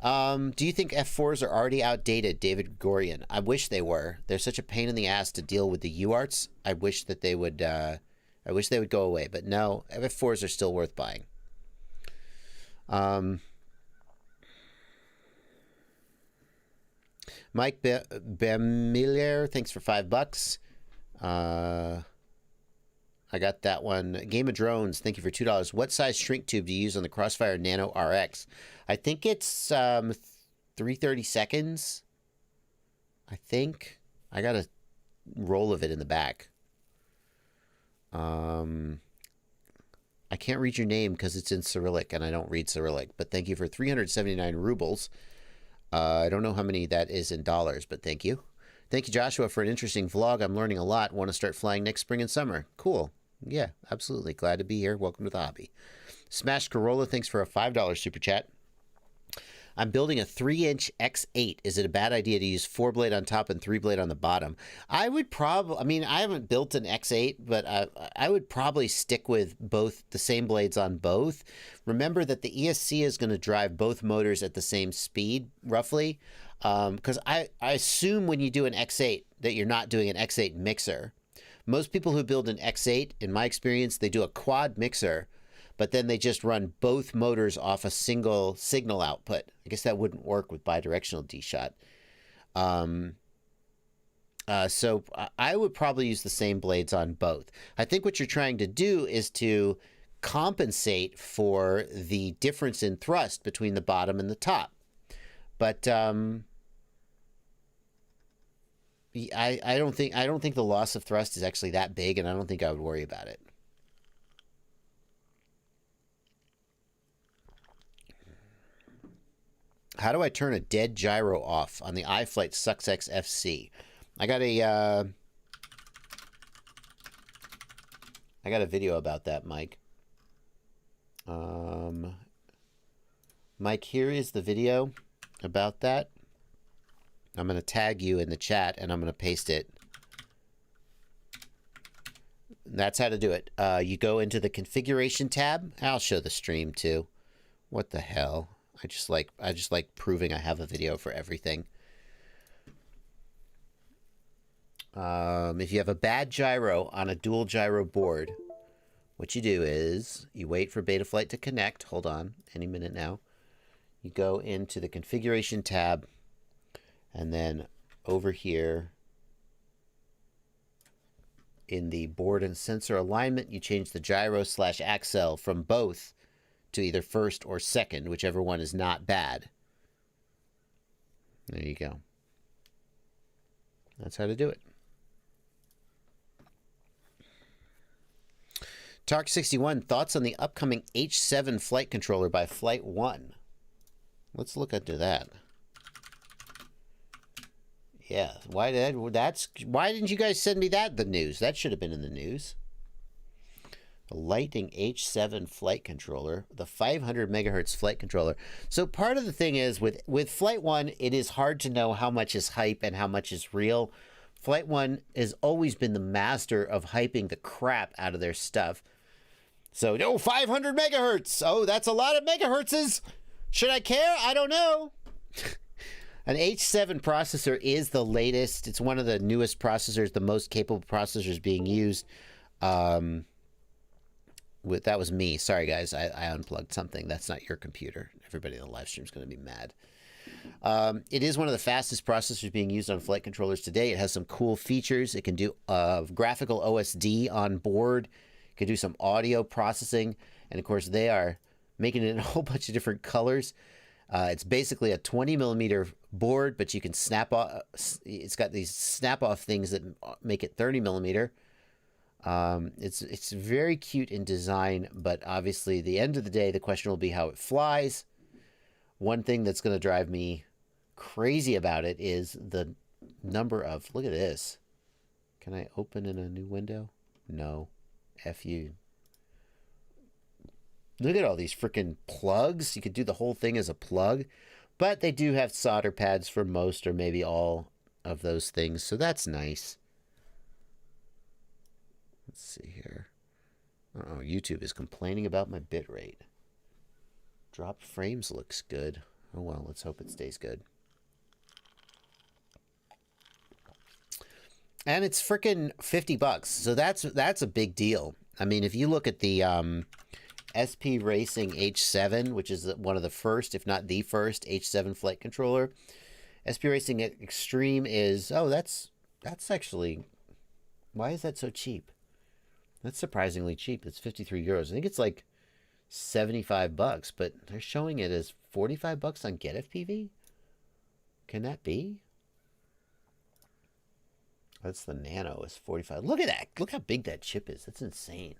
Do you think F4s are already outdated, David Gregorian? I wish they were. They're such a pain in the ass to deal with the UARTs. I wish that they would, I wish they would go away. But no, F4s are still worth buying. Mike Bemiller, thanks for $5. I got that one. Game of Drones, thank you for $2. What size shrink tube do you use on the Crossfire Nano RX? I think it's 330 seconds. I think. I got a roll of it in the back. I can't read your name because it's in Cyrillic and I don't read Cyrillic, but thank you for 379 rubles. I don't know how many that is in dollars, but thank you. Thank you, Joshua, for an interesting vlog. I'm learning a lot. Want to start flying next spring and summer. Cool. Yeah, absolutely. Glad to be here. Welcome to the hobby. Smash Corolla, thanks for a $5 super chat. I'm building a 3-inch X8. Is it a bad idea to use 4-blade on top and 3-blade on the bottom? I would probably, I mean, I haven't built an X8, but I would probably stick with both, the same blades on both. Remember that the ESC is going to drive both motors at the same speed, roughly. Because I assume when you do an X8 that you're not doing an X8 mixer. Most people who build an X8, in my experience, they do a quad mixer, but then they just run both motors off a single signal output. I guess that wouldn't work with bidirectional dshot. So I would probably use the same blades on both. I think what you're trying to do is to compensate for the difference in thrust between the bottom and the top. But I don't think the loss of thrust is actually that big, and I don't think I would worry about it. How do I turn a dead gyro off on the iFlight SucksX FC? I got a video about that, Mike. Mike, here is the video about that. I'm going to tag you in the chat, and I'm going to paste it. That's how to do it. You go into the configuration tab. I'll show the stream too. What the hell? I just like proving I have a video for everything. If you have a bad gyro on a dual gyro board, what you do is you wait for Betaflight to connect. Hold on, any minute now. You go into the configuration tab, and then over here in the board and sensor alignment, you change the gyro/axle from both to either first or second, whichever one is not bad. There you go. That's how to do it. Tark61, thoughts on the upcoming H7 flight controller by Flight 1? Let's look into that. Yeah, why didn't you guys send me the news? That should have been in the news. The Lightning H7 flight controller, the 500 megahertz flight controller. So part of the thing is with Flight 1, it is hard to know how much is hype and how much is real. Flight 1 has always been the master of hyping the crap out of their stuff. So, oh, 500 megahertz. Oh, that's a lot of megahertzes. Should I care? I don't know. An H7 processor is the latest. It's one of the newest processors, the most capable processors being used. That was me. Sorry, guys. I unplugged something. That's not your computer. Everybody in the live stream is going to be mad. It is one of the fastest processors being used on flight controllers today. It has some cool features. It can do graphical OSD on board. It can do some audio processing. And, of course, they are making it in a whole bunch of different colors. It's basically a 20 millimeter board, but you can snap off. It's got these snap off things that make it 30 millimeter. It's very cute in design, but obviously, the end of the day, the question will be how it flies. One thing that's going to drive me crazy about it is the number of. Look at this. Can I open in a new window? No. F you. Look at all these freaking plugs. You could do the whole thing as a plug, but they do have solder pads for most or maybe all of those things, so that's nice. Let's see here. Oh, YouTube is complaining about my bitrate. Drop frames looks good. Oh well, let's hope it stays good. And it's freaking $50, so that's a big deal. I mean, if you look at the SP Racing H7, which is one of the first, if not the first, H7 flight controller, SP Racing Extreme is, oh, that's actually, why is that so cheap? That's surprisingly cheap. It's 53 euros. I think it's like $75, but they're showing it as $45 on GetFPV? Can that be? That's the Nano is 45. Look at that. Look how big that chip is. That's insane.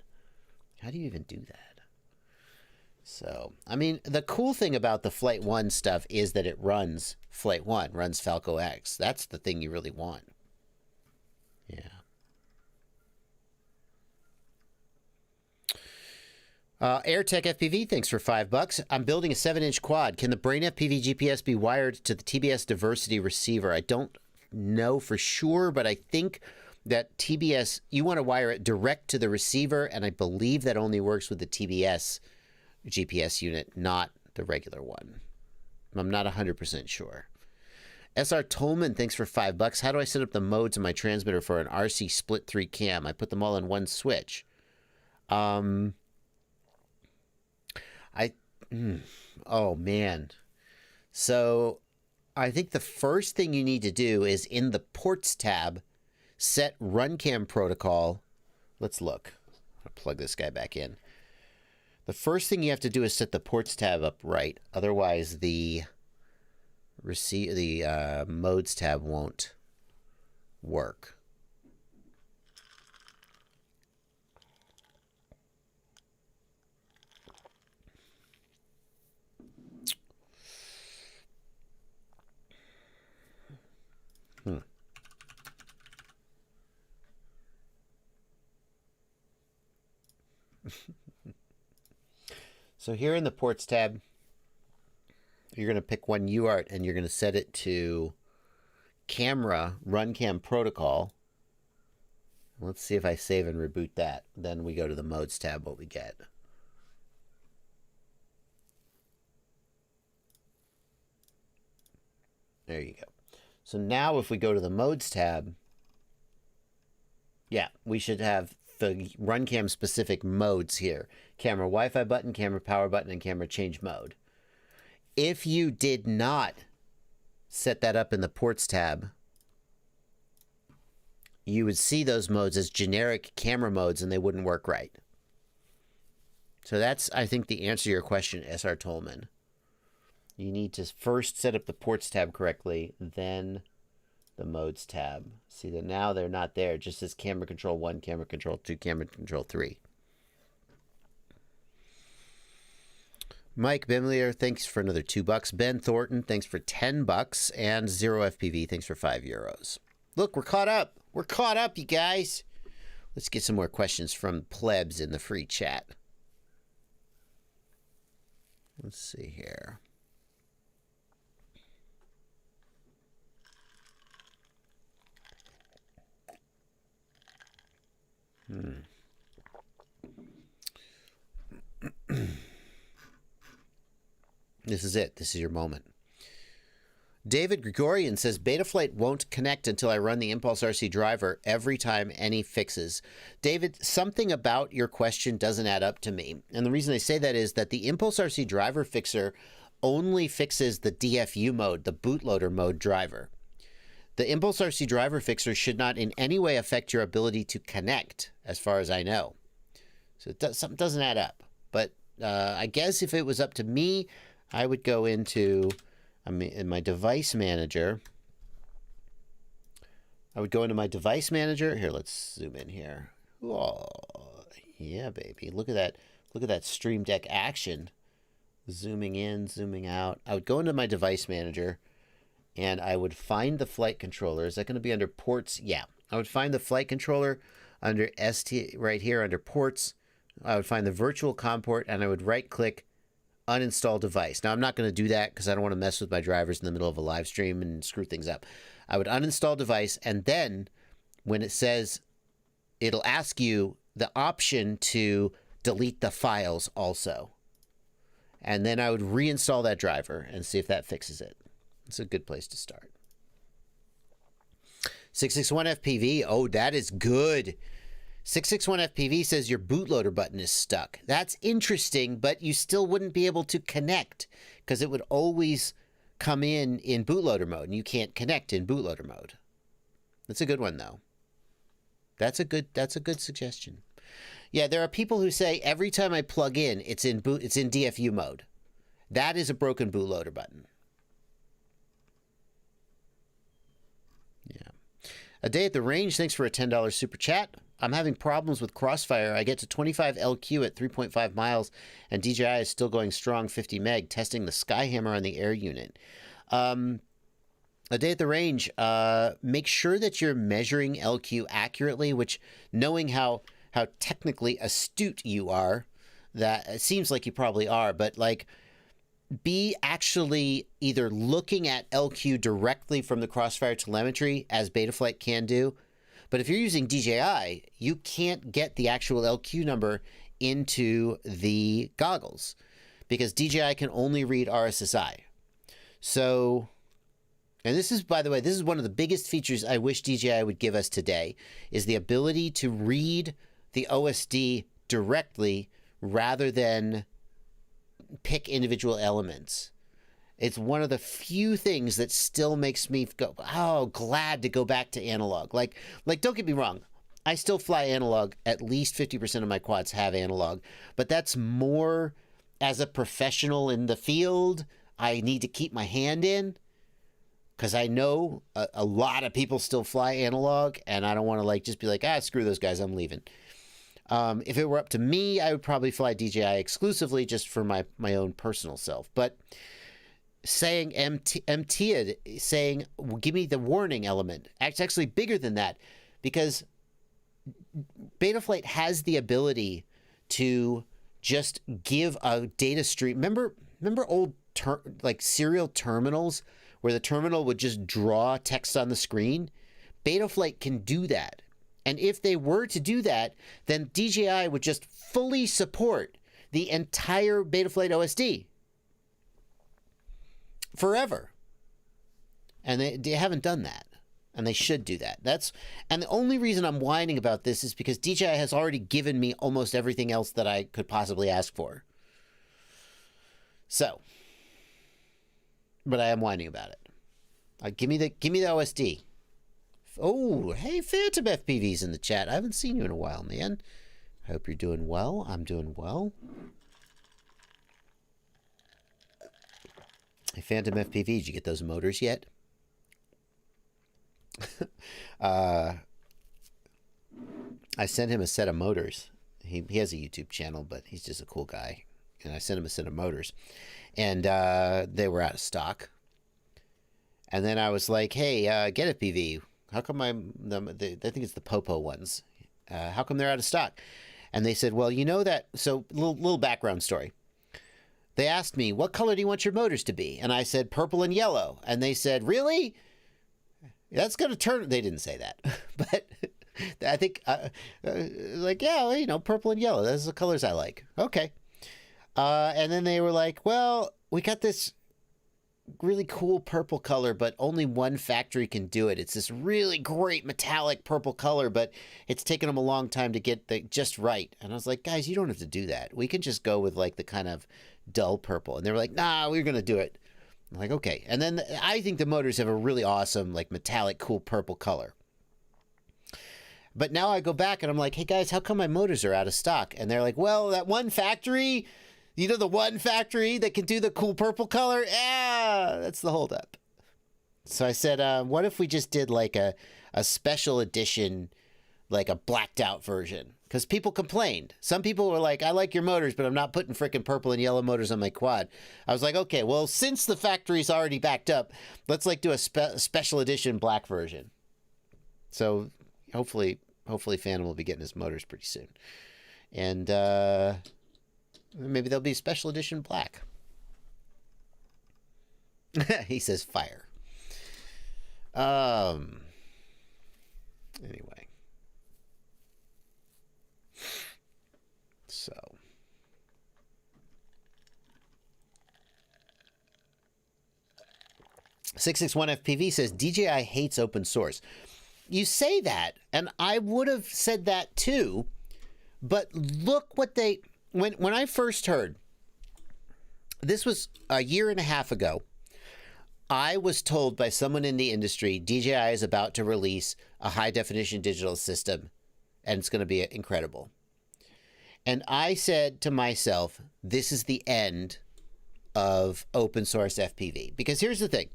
How do you even do that? So, I mean, the cool thing about the Flight 1 stuff is that it runs Flight 1, runs Falco X. That's the thing you really want. Yeah. AirTech FPV, thanks for $5. I'm building a 7-inch quad. Can the Brain FPV GPS be wired to the TBS diversity receiver? I don't know for sure, but I think that TBS, you want to wire it direct to the receiver, and I believe that only works with the TBS GPS unit, not the regular one. I'm not 100% sure. SR Tolman, thanks for $5. How do I set up the modes in my transmitter for an RC split 3 cam? I put them all in one switch. Oh man. So I think the first thing you need to do is in the ports tab, set RunCam protocol. Let's look. I'll plug this guy back in. The first thing you have to do is set the ports tab up right. Otherwise, the modes tab won't work. So here in the ports tab, you're going to pick one UART and you're going to set it to camera RunCam protocol. Let's see if I save and reboot that. Then we go to the modes tab, what we get. There you go. So now if we go to the modes tab, yeah, we should have the RunCam specific modes here. Camera Wi-Fi button, camera power button, and camera change mode. If you did not set that up in the ports tab, you would see those modes as generic camera modes and they wouldn't work right. So that's, I think, the answer to your question, SR Tolman. You need to first set up the ports tab correctly, then the modes tab. See that now they're not there. It just says camera control 1, camera control 2, camera control 3. Mike Bimlier, thanks for another $2. Ben Thornton, thanks for $10. And Zero FPV, thanks for €5. Look, we're caught up. We're caught up, you guys. Let's get some more questions from plebs in the free chat. Let's see here. This is it. This is your moment. David Gregorian says, Betaflight won't connect until I run the Impulse RC driver every time any fixes. David, something about your question doesn't add up to me. And the reason I say that is that the Impulse RC driver fixer only fixes the DFU mode, the bootloader mode driver. The Impulse RC driver fixer should not in any way affect your ability to connect, as far as I know. So something doesn't add up. But I guess if it was up to me, I would go into in my device manager. I would go into my device manager. Here, let's zoom in here. Oh, yeah, baby. Look at that. Look at that Stream Deck action. Zooming in, zooming out. I would go into my device manager and I would find the flight controller. Is that going to be under ports? Yeah. I would find the flight controller under ST right here under ports. I would find the virtual COM port and I would right click uninstall device. Now I'm not going to do that because I don't want to mess with my drivers in the middle of a live stream and screw things up. I would uninstall device, and then when it says, it'll ask you the option to delete the files also. And then I would reinstall that driver and see if that fixes it. It's a good place to start. 661 FPV. Oh, that is good. 661 FPV says your bootloader button is stuck. That's interesting, but you still wouldn't be able to connect because it would always come in bootloader mode, and you can't connect in bootloader mode. That's a good one, though. That's a good suggestion. Yeah, there are people who say every time I plug in, it's in DFU mode. That is a broken bootloader button. Yeah. A day at the range. Thanks for a $10 super chat. I'm having problems with crossfire. I get to 25 LQ at 3.5 miles, and DJI is still going strong 50 meg, testing the Skyhammer on the air unit. A day at the range, make sure that you're measuring LQ accurately, which, knowing how technically astute you are, that it seems like you probably are, but like, be actually either looking at LQ directly from the crossfire telemetry, as Betaflight can do. But if you're using DJI, you can't get the actual LQ number into the goggles because DJI can only read RSSI. So, and this is, by the way, this is one of the biggest features I wish DJI would give us today, is the ability to read the OSD directly rather than pick individual elements. It's one of the few things that still makes me go, oh, glad to go back to analog. Like, don't get me wrong. I still fly analog. At least 50% of my quads have analog. But that's more as a professional in the field. I need to keep my hand in because I know a lot of people still fly analog. And I don't want to just be like, screw those guys. I'm leaving. If it were up to me, I would probably fly DJI exclusively just for my own personal self. But saying saying, well, give me the warning element. It's actually bigger than that because Betaflight has the ability to just give a data stream. Remember old serial terminals where the terminal would just draw text on the screen? Betaflight can do that. And if they were to do that, then DJI would just fully support the entire Betaflight OSD. Forever. And they haven't done that. And they should do that. And the only reason I'm whining about this is because DJI has already given me almost everything else that I could possibly ask for. So, but I am whining about it. Give me the OSD. Oh, hey, Phantom FPV's in the chat. I haven't seen you in a while, man. I hope you're doing well. I'm doing well. Hey, Phantom FPV, did you get those motors yet? I sent him a set of motors. He has a YouTube channel, but he's just a cool guy. And I sent him a set of motors. And they were out of stock. And then I was like, hey, get a PV. How come I think it's the Popo ones. How come they're out of stock? And they said, well, you know that. So little background story. They asked me, what color do you want your motors to be? And I said, purple and yellow. And they said, really? That's going to turn. They didn't say that. But I think, purple and yellow. Those are the colors I like. Okay. And then they were like, well, we got this really cool purple color, but only one factory can do it. It's this really great metallic purple color, but it's taken them a long time to get just right. And I was like, guys, you don't have to do that. We can just go with the kind of dull purple. And they were like, nah, we're going to do it. I'm like, okay. And then I think the motors have a really awesome, metallic, cool purple color. But now I go back and I'm like, hey guys, how come my motors are out of stock? And they're like, well, that one factory, the one factory that can do the cool purple color? Yeah, that's the holdup. So I said, what if we just did a special edition like a blacked out version, because people complained. Some people were like, I like your motors, but I'm not putting freaking purple and yellow motors on my quad. I was like, okay, well, since the factory's already backed up, let's like do a special edition black version. So hopefully Phantom will be getting his motors pretty soon. And maybe there'll be a special edition black. He says fire. Anyway. So. .661FPV says DJI hates open source. You say that, and I would have said that too, but look what they... When I first heard, this was a year and a half ago, I was told by someone in the industry, DJI is about to release a high-definition digital system, and it's going to be incredible. And I said to myself, this is the end of open source FPV. Because here's the thing.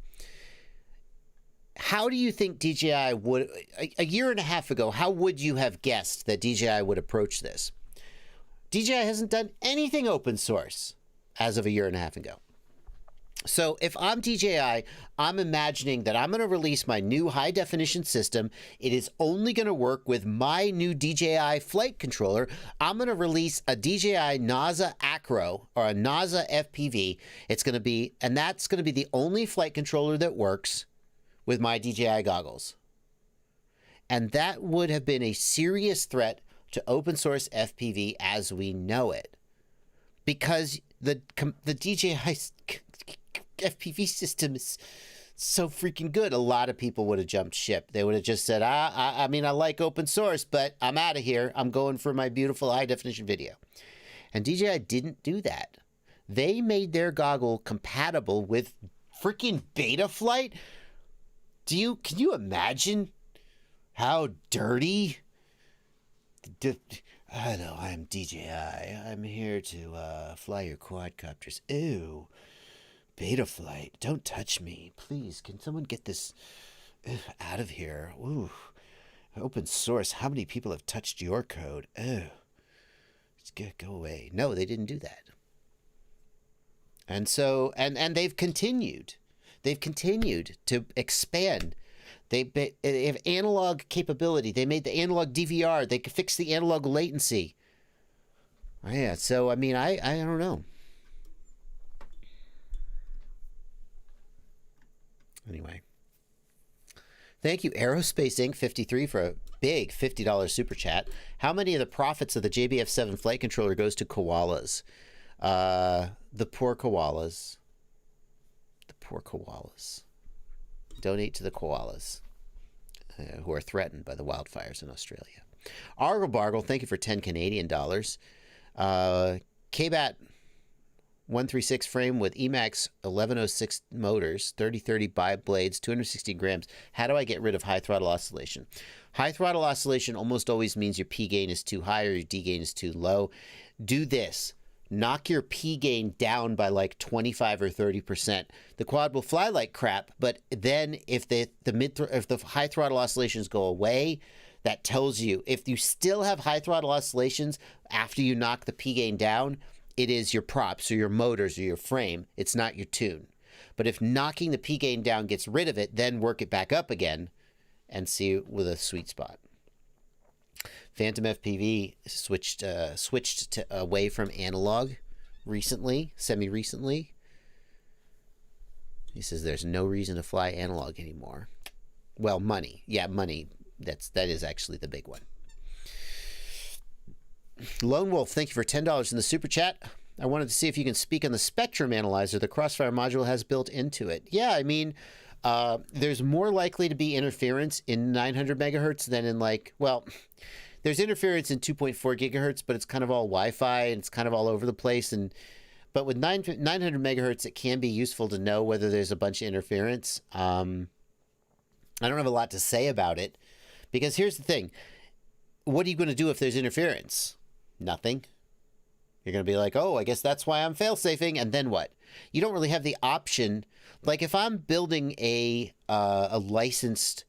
How do you think DJI would, a year and a half ago, how would you have guessed that DJI would approach this? DJI hasn't done anything open source as of a year and a half ago. So if I'm DJI, I'm imagining that I'm going to release my new high definition system. It is only going to work with my new DJI flight controller. I'm going to release a DJI NASA Acro or a NASA FPV. It's going to be, and that's going to be the only flight controller that works with my DJI goggles. And that would have been a serious threat to open source FPV as we know it. Because the DJI FPV system is so freaking good. A lot of people would have jumped ship. They would have just said, I mean, I like open source, but I'm out of here. I'm going for my beautiful high definition video. And DJI didn't do that. They made their goggle compatible with freaking Betaflight. Can you imagine how dirty? Hello, I'm DJI. I'm here to fly your quadcopters. Ew. Betaflight, don't touch me. Please, can someone get this out of here? Ooh. Open source, how many people have touched your code? Ew. Go away. No, they didn't do that. And so, and they've continued. They've continued to expand. They have analog capability. They made the analog DVR. They could fix the analog latency. Yeah, so, I mean, I don't know. Anyway. Thank you, Aerospace Inc. 53 for a big $50 super chat. How many of the profits of the JBF7 flight controller goes to koalas? The poor koalas. The poor koalas. Donate to the koalas who are threatened by the wildfires in Australia. Argle Bargle, thank you for 10 Canadian dollars. KBAT 136 frame with Emax 1106 motors, 3030 bi blades, 260 grams. How do I get rid of high throttle oscillation? High throttle oscillation almost always means your P gain is too high or your D gain is too low. Do this. Knock your P gain down by like 25 or 30%. The quad will fly like crap, but then if the high throttle oscillations go away, that tells you if you still have high throttle oscillations after you knock the P gain down, it is your props or your motors or your frame. It's not your tune. But if knocking the P gain down gets rid of it, then work it back up again and see with a sweet spot. Phantom FPV switched to, away from analog recently, semi-recently. He says there's no reason to fly analog anymore. Well, money. Yeah, money. That is actually the big one. Lone Wolf, thank you for $10 in the super chat. I wanted to see if you can speak on the spectrum analyzer the Crossfire module has built into it. Yeah, I mean, there's more likely to be interference in 900 megahertz than in there's interference in 2.4 gigahertz, but it's kind of all Wi-Fi and it's kind of all over the place. But with 900 megahertz, it can be useful to know whether there's a bunch of interference. I don't have a lot to say about it because here's the thing. What are you going to do if there's interference? Nothing. You're going to be like, oh, I guess that's why I'm fail-safing. And then what? You don't really have the option. Like if I'm building a licensed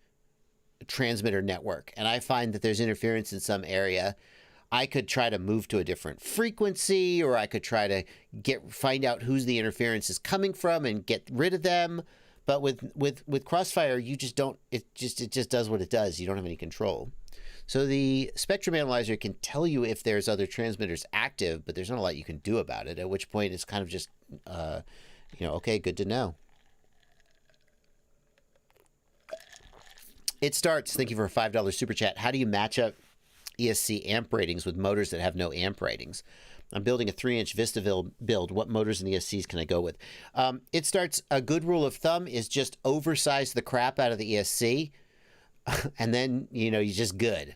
transmitter network and I find that there's interference in some area, I could try to move to a different frequency, or I could try to find out who's the interference is coming from and get rid of them. But with Crossfire, you just don't. It just does what it does. You don't have any control. So the spectrum analyzer can tell you if there's other transmitters active, but there's not a lot you can do about it. At which point it's kind of just, okay, good to know. It starts. Thank you for a $5 super chat. How do you match up ESC amp ratings with motors that have no amp ratings? I'm building a 3-inch Vista build. What motors and ESCs can I go with? It starts. A good rule of thumb is just oversize the crap out of the ESC, and then you're just good.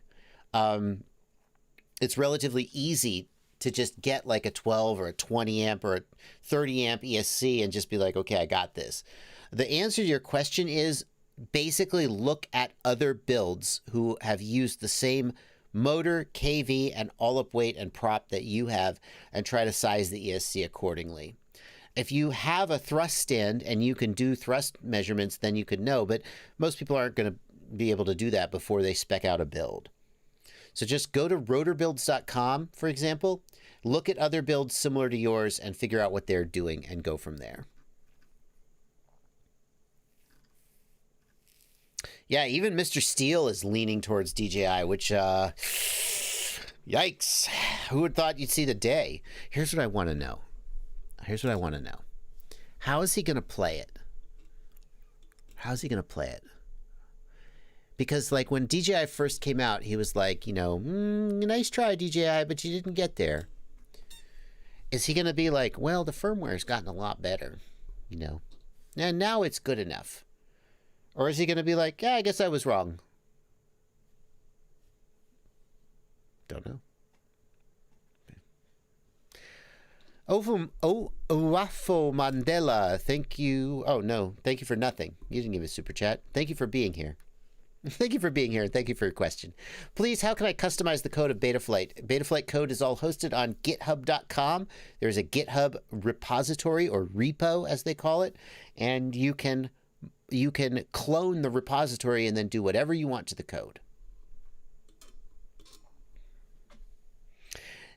It's relatively easy to just get like a 12 or a 20 amp or a 30 amp ESC and just be like, okay, I got this. The answer to your question is basically look at other builds who have used the same motor, KV, and all-up weight and prop that you have, and try to size the ESC accordingly. If you have a thrust stand and you can do thrust measurements, then you could know, but most people aren't going to be able to do that before they spec out a build. So just go to rotorbuilds.com, for example, look at other builds similar to yours and figure out what they're doing and go from there. Yeah, even Mr. Steele is leaning towards DJI, which, yikes. Who would thought you'd see the day? Here's what I want to know. How is he going to play it? Because, like, when DJI first came out, he was like, nice try, DJI, but you didn't get there. Is he going to be like, well, the firmware's gotten a lot better, and now it's good enough? Or is he going to be like, yeah, I guess I was wrong? Don't know. Owafo Mandela, thank you. Oh, no, thank you for nothing. You didn't give a super chat. Thank you for being here. Thank you for being here, and thank you for your question. Please, how can I customize the code of Betaflight? Betaflight code is all hosted on github.com. There's a GitHub repository, or repo as they call it, and you can clone the repository and then do whatever you want to the code.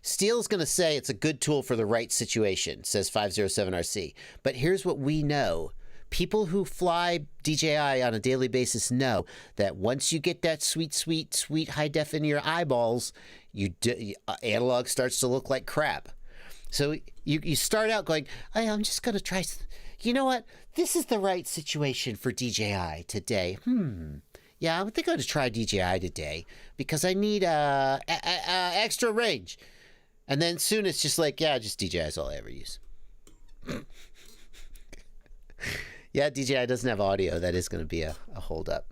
Steele's going to say it's a good tool for the right situation, says 507RC. But here's what we know. People who fly DJI on a daily basis know that once you get that sweet high def in your eyeballs, analog starts to look like crap. So you start out going, hey, I'm just going to try. You know what? This is the right situation for DJI today. Yeah, I think I'm going to try DJI today because I need extra range. And then soon it's just like, yeah, just DJI is all I ever use. Yeah, DJI doesn't have audio. That is going to be a holdup.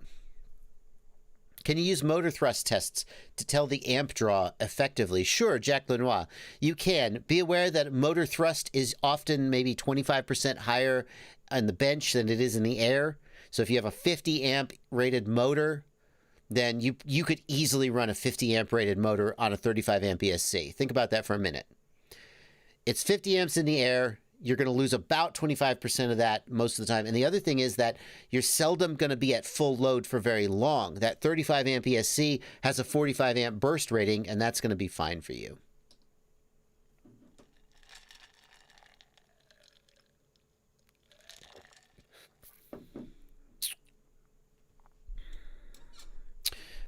Can you use motor thrust tests to tell the amp draw effectively? Sure, Jack Lenoir, you can. Be aware that motor thrust is often maybe 25% higher on the bench than it is in the air. So if you have a 50 amp rated motor, then you could easily run a 50 amp rated motor on a 35 amp ESC. Think about that for a minute. It's 50 amps in the air. You're going to lose about 25% of that most of the time. And the other thing is that you're seldom going to be at full load for very long. That 35 amp ESC has a 45 amp burst rating, and that's going to be fine for you.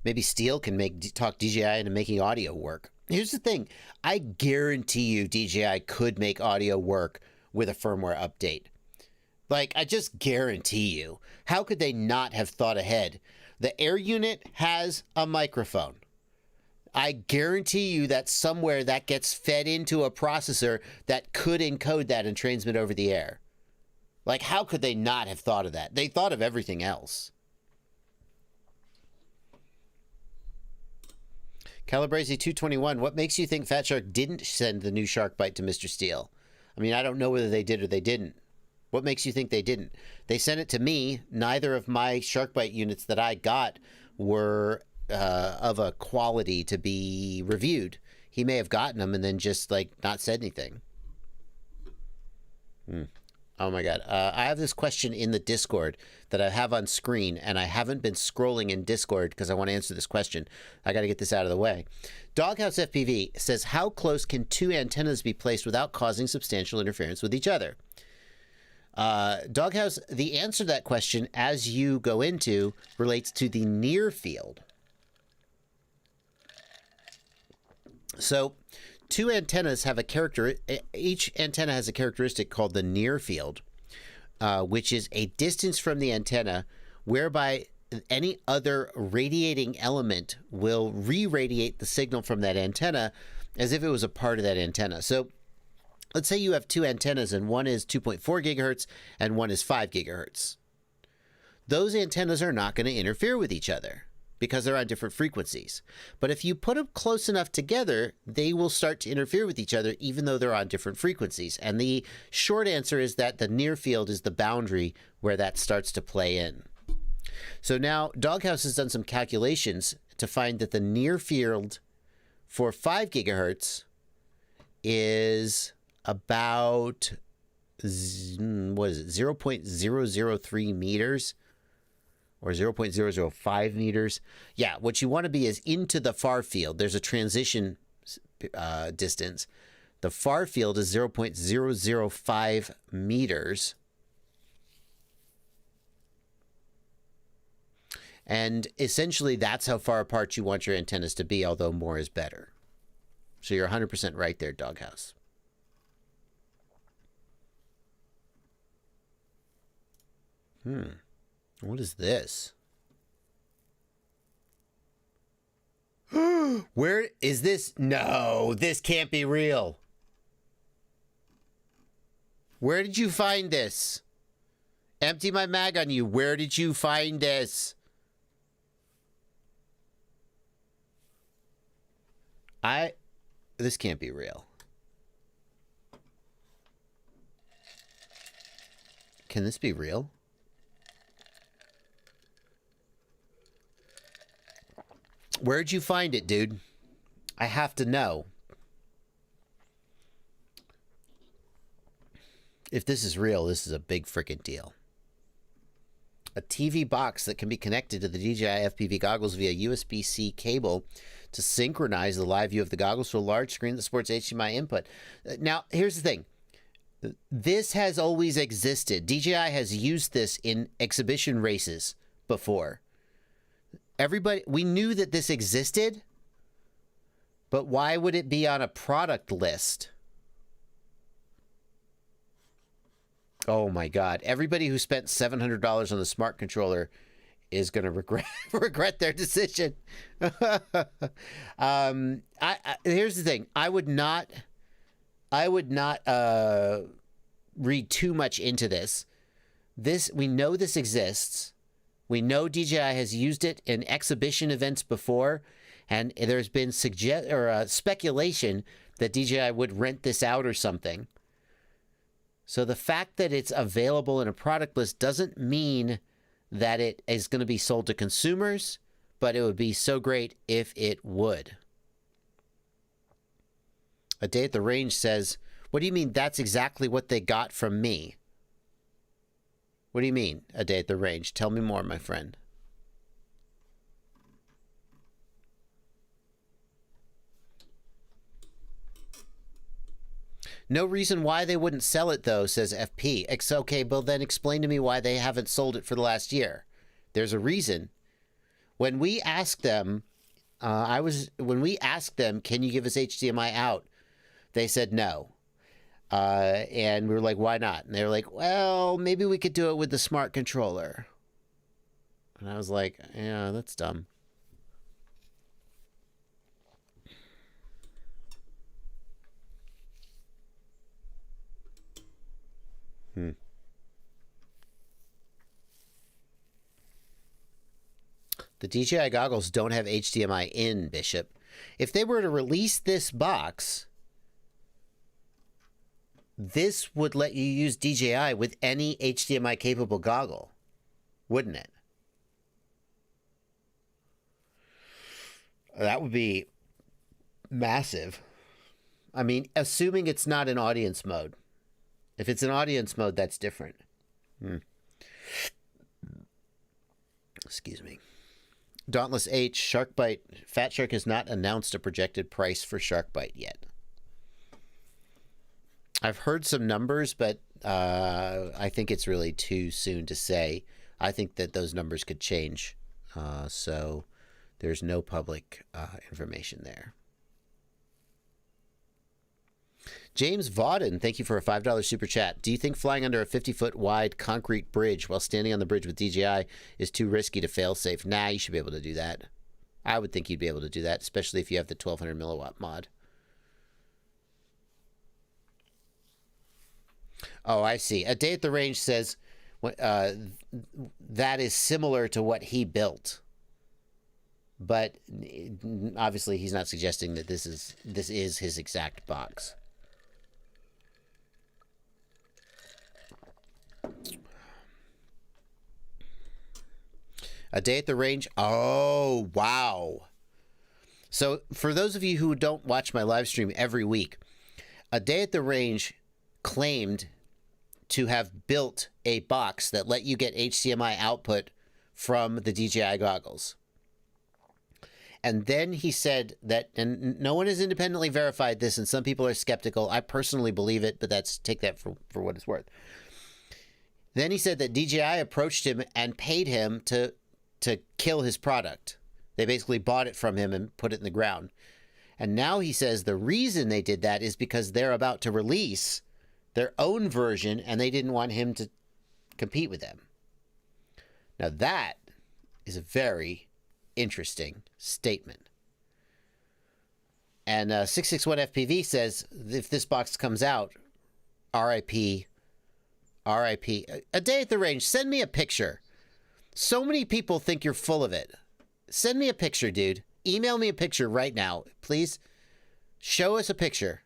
Maybe Steele can talk DJI into making audio work. Here's the thing. I guarantee you DJI could make audio work with a firmware update. Like, I just guarantee you. How could they not have thought ahead? The air unit has a microphone. I guarantee you that somewhere that gets fed into a processor that could encode that and transmit over the air. Like, how could they not have thought of that? They thought of everything else. Calabrese 221, what makes you think Fat Shark didn't send the new shark bite to Mr. Steele? I mean, I don't know whether they did or they didn't. What makes you think they didn't? They sent it to me. Neither of my shark bite units that I got were of a quality to be reviewed. He may have gotten them and then just, like, not said anything. Oh my God. I have this question in the Discord that I have on screen, and I haven't been scrolling in Discord because I want to answer this question. I got to get this out of the way. Doghouse FPV says, how close can two antennas be placed without causing substantial interference with each other? Doghouse, the answer to that question, as you go into, relates to the near field. So, two antennas have a each antenna has a characteristic called the near field, which is a distance from the antenna whereby any other radiating element will re-radiate the signal from that antenna as if it was a part of that antenna. So let's say you have two antennas and one is 2.4 gigahertz and one is 5 gigahertz. Those antennas are not going to interfere with each other because they're on different frequencies. But if you put them close enough together, they will start to interfere with each other even though they're on different frequencies. And the short answer is that the near field is the boundary where that starts to play in. So now Doghouse has done some calculations to find that the near field for 5 gigahertz is about, what is it, 0.003 meters or 0.005 meters. Yeah, what you want to be is into the far field. There's a transition distance. The far field is 0.005 meters. And essentially, that's how far apart you want your antennas to be, although more is better. So you're 100% right there, Doghouse. What is this? Where is this? No, this can't be real. Where did you find this? Empty my mag on you. Where did you find this? This can't be real. Can this be real? Where'd you find it, dude? I have to know. If this is real, this is a big freaking deal. A TV box that can be connected to the DJI FPV goggles via USB-C cable to synchronize the live view of the goggles to a large screen that supports HDMI input. Now, here's the thing. This has always existed. DJI has used this in exhibition races before. Everybody, we knew that this existed, but why would it be on a product list? Oh my God. Everybody who spent $700 on the smart controller is going to regret their decision. Here's the thing. I would not read too much into this. We know this exists. We know DJI has used it in exhibition events before, and there's been speculation that DJI would rent this out or something. So the fact that it's available in a product list doesn't mean that it is going to be sold to consumers, but it would be so great if it would. A Day at the Range says, what do you mean that's exactly what they got from me? What do you mean, A Day at the Range? Tell me more, my friend. No reason why they wouldn't sell it, though, says FP. It's okay, but then explain to me why they haven't sold it for the last year. There's a reason. When we asked them, when we asked them, can you give us HDMI out? They said no. And we were like, why not? And they were like, well, maybe we could do it with the smart controller. And I was like, yeah, that's dumb. The DJI goggles don't have HDMI in, Bishop. If they were to release this box, this would let you use DJI with any HDMI capable goggle, wouldn't it? That would be massive. I mean, assuming it's not in audience mode. If it's in audience mode, that's different. Excuse me. Dauntless H, Sharkbite. Fat Shark has not announced a projected price for Sharkbite yet. I've heard some numbers, but I think it's really too soon to say. I think that those numbers could change. So there's no public information there. James Vauden, thank you for a $5 super chat. Do you think flying under a 50-foot wide concrete bridge while standing on the bridge with DJI is too risky to fail safe? Nah, you should be able to do that. I would think you'd be able to do that, especially if you have the 1200 milliwatt mod. Oh, I see. A Day at the Range says that is similar to what he built. But obviously he's not suggesting that this is his exact box. A Day at the Range. Oh, wow. So for those of you who don't watch my live stream every week, A Day at the Range claimed to have built a box that let you get HDMI output from the DJI goggles. And then he said that, and no one has independently verified this, and some people are skeptical. I personally believe it, but take that for what it's worth. Then he said that DJI approached him and paid him to kill his product. They basically bought it from him and put it in the ground. And now he says the reason they did that is because they're about to release their own version and they didn't want him to compete with them. Now that is a very interesting statement. And 661FPV says if this box comes out, RIP. A Day at the Range, send me a picture. So many people think you're full of it. Send me a picture, dude. Email me a picture right now. Please show us a picture.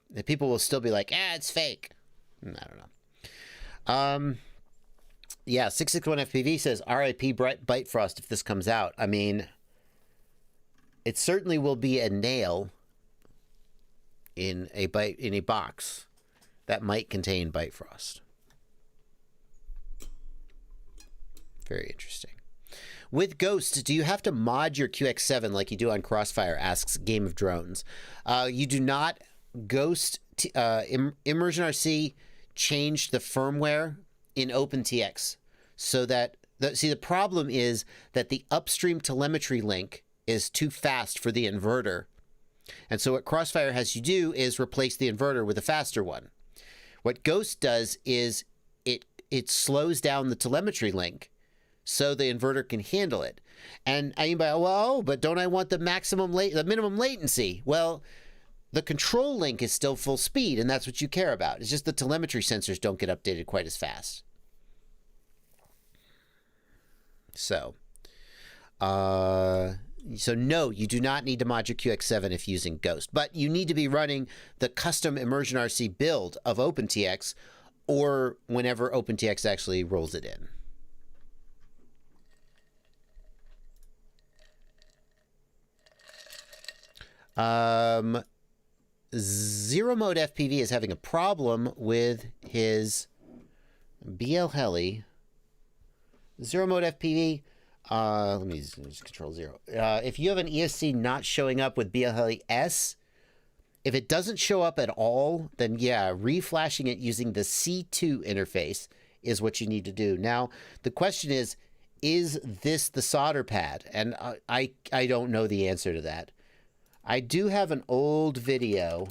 The people will still be like, it's fake. I don't know. Yeah, 661FPV says RIP Bite Frost if this comes out. I mean, it certainly will be a nail in a box that might contain Bite Frost. Very interesting. With Ghost, do you have to mod your QX7 like you do on Crossfire, asks Game of Drones. You do not. Ghost, Immersion RC changed the firmware in OpenTX so that, the problem is that the upstream telemetry link is too fast for the inverter. And so what Crossfire has you do is replace the inverter with a faster one. What Ghost does is it slows down the telemetry link so the inverter can handle it. And anybody, well, but don't I want the minimum latency? Well, the control link is still full speed, and that's what you care about. It's just the telemetry sensors don't get updated quite as fast. So no, you do not need to mod your QX7 if using Ghost, but you need to be running the custom Immersion RC build of OpenTX or whenever OpenTX actually rolls it in. Zero Mode FPV is having a problem with his BL Heli. Zero Mode FPV, let me just control zero. If you have an ESC not showing up with BL Heli S, if it doesn't show up at all, then yeah, reflashing it using the C2 interface is what you need to do. Now, the question is this the solder pad? And I don't know the answer to that. I do have an old video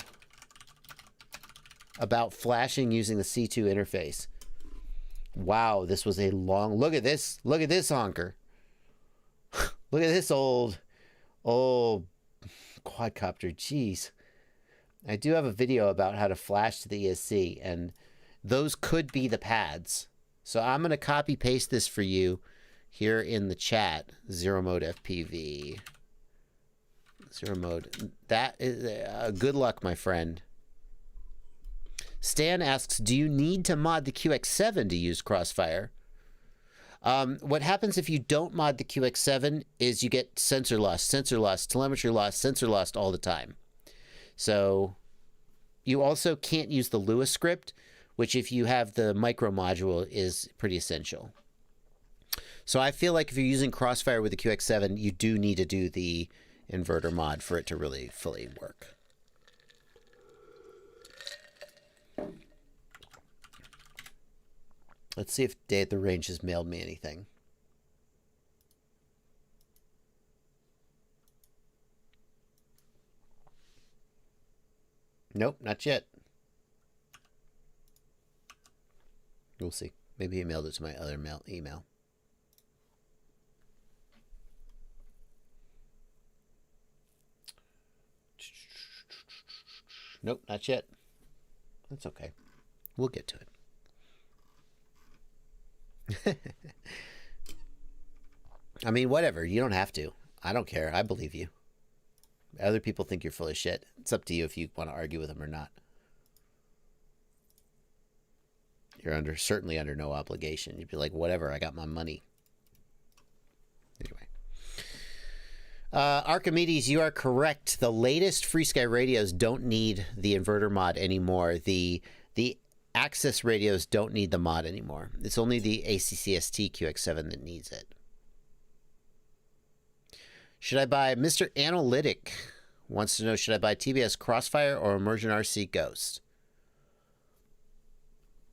about flashing using the C2 interface. Wow, this was a long... Look at this honker. Look at this old quadcopter. Jeez. I do have a video about how to flash to the ESC, and those could be the pads. So I'm going to copy paste this for you here in the chat. Zero Mode FPV. Zero Mode. That is good luck, my friend. Stan asks, do you need to mod the QX7 to use Crossfire? What happens if you don't mod the QX7 is you get sensor loss, telemetry loss, sensor loss all the time. So you also can't use the Lua script, which if you have the micro module is pretty essential. So I feel like if you're using Crossfire with the QX7, you do need to do the inverter mod for it to really fully work. Let's see if Day at the Range has mailed me anything. Nope, not yet. We'll see. Maybe he mailed it to my other email. Nope, not yet. That's okay. We'll get to it. I mean, whatever. You don't have to. I don't care. I believe you. Other people think you're full of shit. It's up to you if you want to argue with them or not. You're certainly under no obligation. You'd be like, whatever, I got my money. Anyway. Archimedes, you are correct. The latest FreeSky radios don't need the inverter mod anymore. The Access radios don't need the mod anymore. It's only the ACCST QX7 that needs it. Should I buy Mr. Analytic wants to know, should I buy TBS Crossfire or Immersion RC Ghost?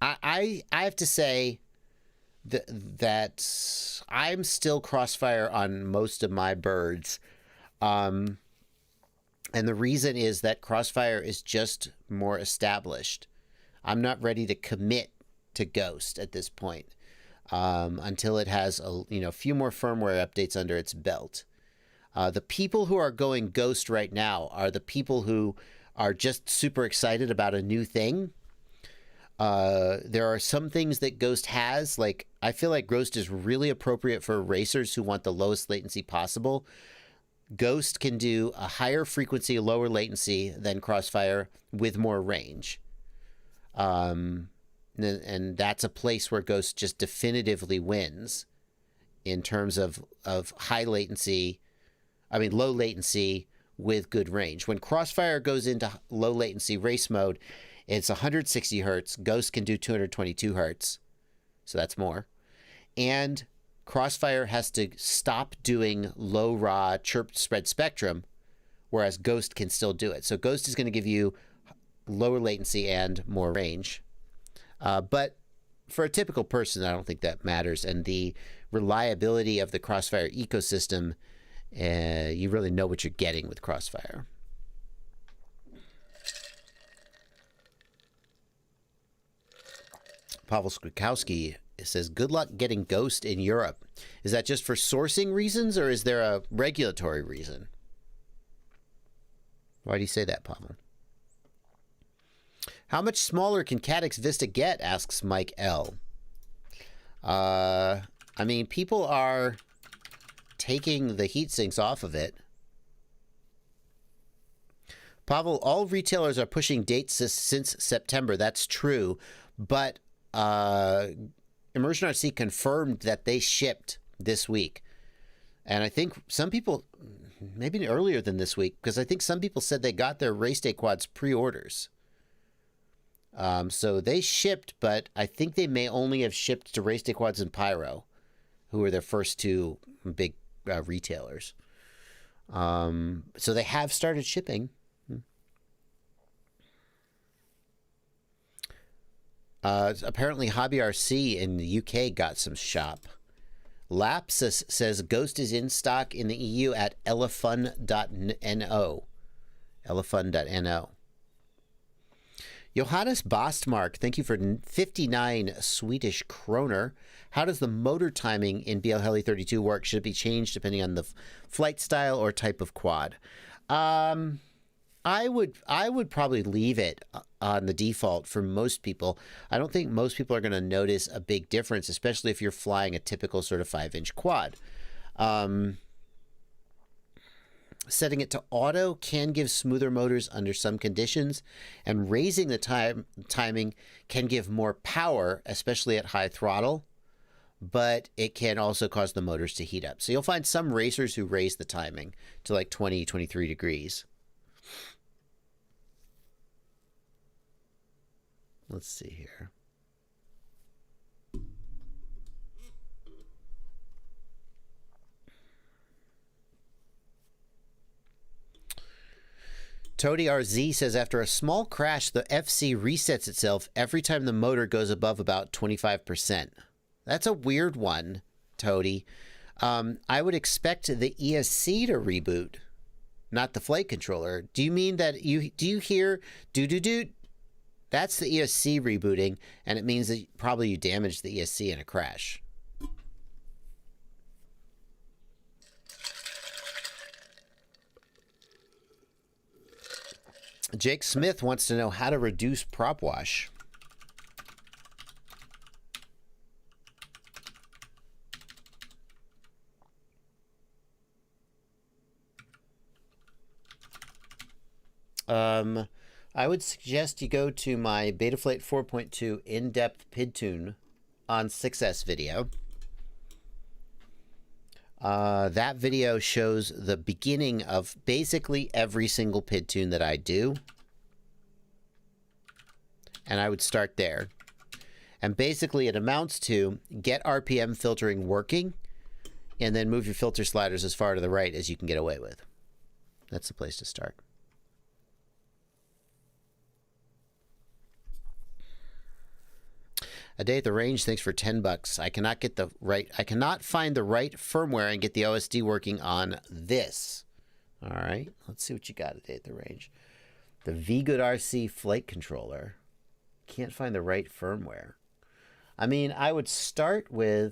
I have to say that I'm still Crossfire on most of my birds. And the reason is that Crossfire is just more established. I'm not ready to commit to Ghost at this point until it has a few more firmware updates under its belt. The people who are going Ghost right now are the people who are just super excited about a new thing. There are some things that Ghost has, like I feel like Ghost is really appropriate for racers who want the lowest latency possible. Ghost can do a higher frequency, lower latency than Crossfire with more range. And that's a place where Ghost just definitively wins in terms of high latency. I mean, low latency with good range. When Crossfire goes into low latency race mode, it's 160 hertz. Ghost can do 222 hertz. So that's more. And Crossfire has to stop doing low raw chirp spread spectrum, whereas Ghost can still do it. So Ghost is going to give you lower latency and more range. But for a typical person, I don't think that matters. And the reliability of the Crossfire ecosystem, you really know what you're getting with Crossfire. Pavel Skrzykowski says, good luck getting Ghost in Europe. Is that just for sourcing reasons, or is there a regulatory reason? Why do you say that, Pavel? How much smaller can Caddx Vista get, asks Mike L. I mean, people are taking the heat sinks off of it. Pavel, all retailers are pushing dates since September. That's true, but Immersion RC confirmed that they shipped this week. And I think some people, maybe earlier than this week, because I think some people said they got their race day quads pre-orders. So they shipped, but I think they may only have shipped to Race Day Quads and Pyro, who were their first two big retailers. So they have started shipping. Apparently Hobby RC in the UK got some shop. Lapsus says Ghost is in stock in the EU at elefun.no. Elefun.no. Johannes Bostmark, thank you for 59 Swedish kroner. How does the motor timing in BL Heli 32 work? Should it be changed depending on the flight style or type of quad? I would probably leave it on the default for most people. I don't think most people are going to notice a big difference, especially if you're flying a typical sort of 5-inch quad. Setting it to auto can give smoother motors under some conditions, and raising the timing can give more power, especially at high throttle, but it can also cause the motors to heat up. So you'll find some racers who raise the timing to like 20, 23 degrees. Let's see here. Toady RZ says, after a small crash, the FC resets itself every time the motor goes above about 25%. That's a weird one, Toady. I would expect the ESC to reboot, not the flight controller. Do you mean that do you hear do-do-do? That's the ESC rebooting, and it means that probably you damaged the ESC in a crash. Jake Smith wants to know how to reduce prop wash. I would suggest you go to my Betaflight 4.2 in-depth PID tune on 6S video. That video shows the beginning of basically every single PID tune that I do. And I would start there. And basically it amounts to get RPM filtering working and then move your filter sliders as far to the right as you can get away with. That's the place to start. A day at the range, thanks for $10. I cannot find the right firmware and get the OSD working on this. All right, let's see what you got a day at the range. The VGood RC flight controller. Can't find the right firmware. I mean, I would start by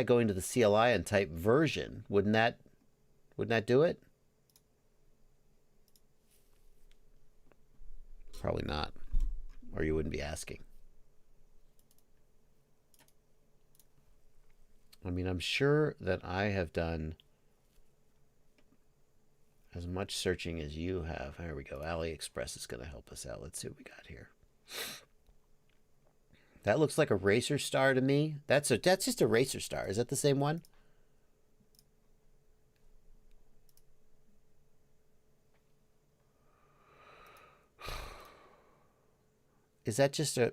going to the CLI and type version. Wouldn't that do it? Probably not. Or you wouldn't be asking. I mean, I'm sure that I have done as much searching as you have. There we go. AliExpress is going to help us out. Let's see what we got here. That looks like a Racer Star to me. That's just a Racer Star. Is that the same one? Is that just a...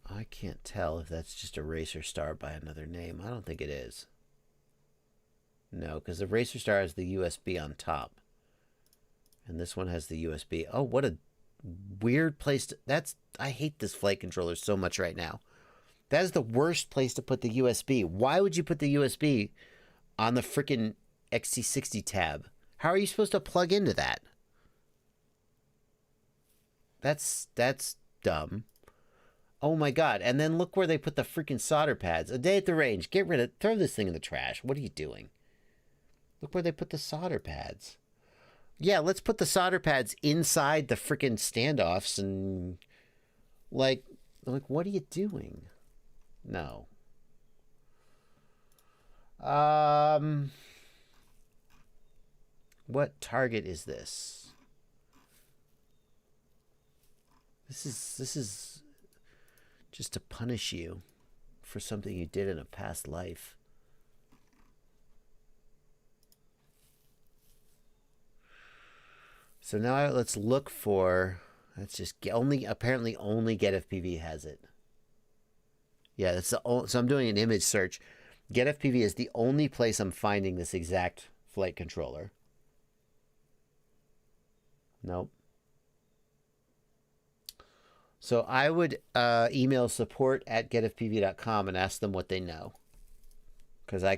I can't tell if that's just a Racer Star by another name. I don't think it is. No, because the Racer Star has the USB on top. And this one has the USB. Oh, what a weird place to... I hate this flight controller so much right now. That is the worst place to put the USB. Why would you put the USB on the freaking XT60 tab? How are you supposed to plug into that? That's dumb. Oh my god. And then look where they put the freaking solder pads. A day at the range. Throw this thing in the trash. What are you doing? Look where they put the solder pads. Yeah, let's put the solder pads inside the freaking standoffs and like what are you doing? No. What target is this? This is just to punish you for something you did in a past life. So now let's look for... That's just apparently only GetFPV has it. Yeah, that's the only, so I'm doing an image search. GetFPV is the only place I'm finding this exact flight controller. Nope. So I would email support@getfpv.com and ask them what they know. Because I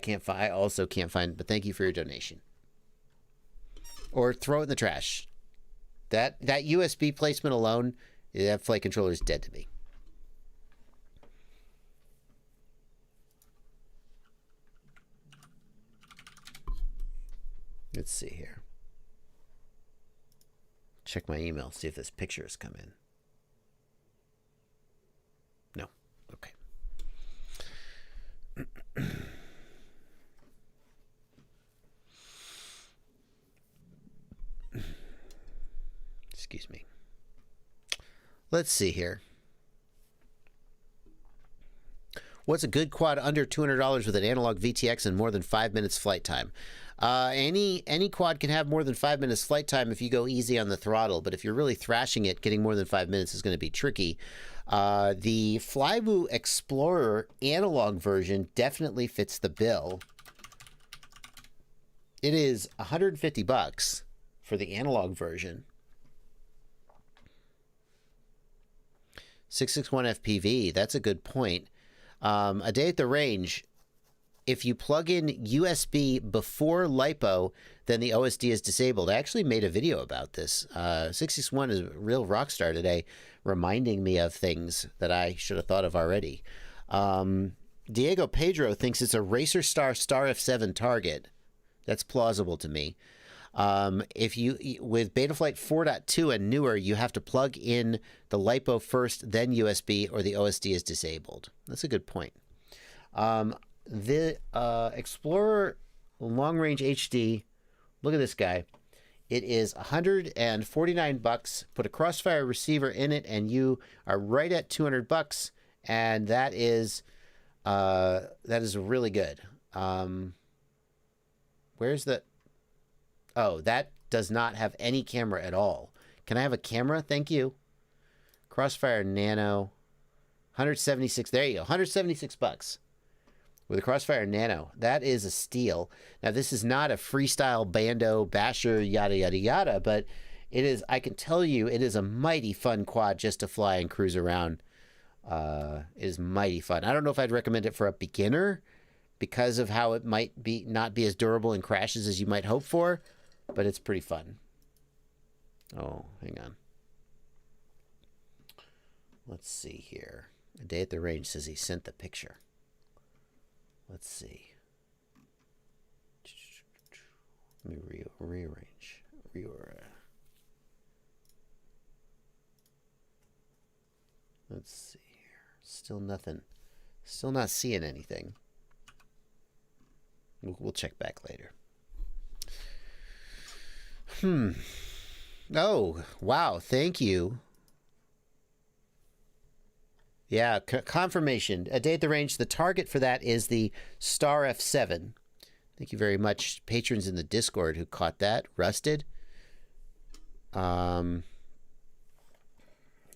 also can't find, but thank you for your donation. Or throw it in the trash. That USB placement alone, that flight controller is dead to me. Let's see here. Check my email, see if this picture has come in. No. Okay. Excuse me. Let's see here. What's a good quad under $200 with an analog VTX and more than 5 minutes flight time? Any quad can have more than 5 minutes flight time if you go easy on the throttle, but if you're really thrashing it, getting more than 5 minutes is going to be tricky. The Flywoo Explorer analog version definitely fits the bill. It is $150 for the analog version. 661 FPV, that's a good point. A day at the range, if you plug in USB before LiPo, then the OSD is disabled. I actually made a video about this. 661 is a real rock star today, reminding me of things that I should have thought of already. Diego Pedro thinks it's a Racer Star F7 target. That's plausible to me. If you, with Betaflight 4.2 and newer, you have to plug in the LiPo first, then USB, or the OSD is disabled. That's a good point. The Explorer Long Range HD, look at this guy. It is $149. Put a Crossfire receiver in it, and you are right at $200. And that is really good. Where's the? Oh, that does not have any camera at all. Can I have a camera? Thank you. Crossfire Nano, 176. There you go, $176 with a Crossfire Nano. That is a steal. Now, this is not a Freestyle Bando Basher yada yada yada, but it is. I can tell you, it is a mighty fun quad just to fly and cruise around. It is mighty fun. I don't know if I'd recommend it for a beginner because of how it might be not be as durable in crashes as you might hope for. But it's pretty fun. Oh, hang on. Let's see here. A day at the range says he sent the picture. Let's see. Let me rearrange. Let's see here. Still nothing. Still not seeing anything. We'll check back later. Oh, wow. Thank you. Yeah, confirmation. A day at the range. The target for that is the Star F7. Thank you very much, patrons in the Discord who caught that. Rusted. The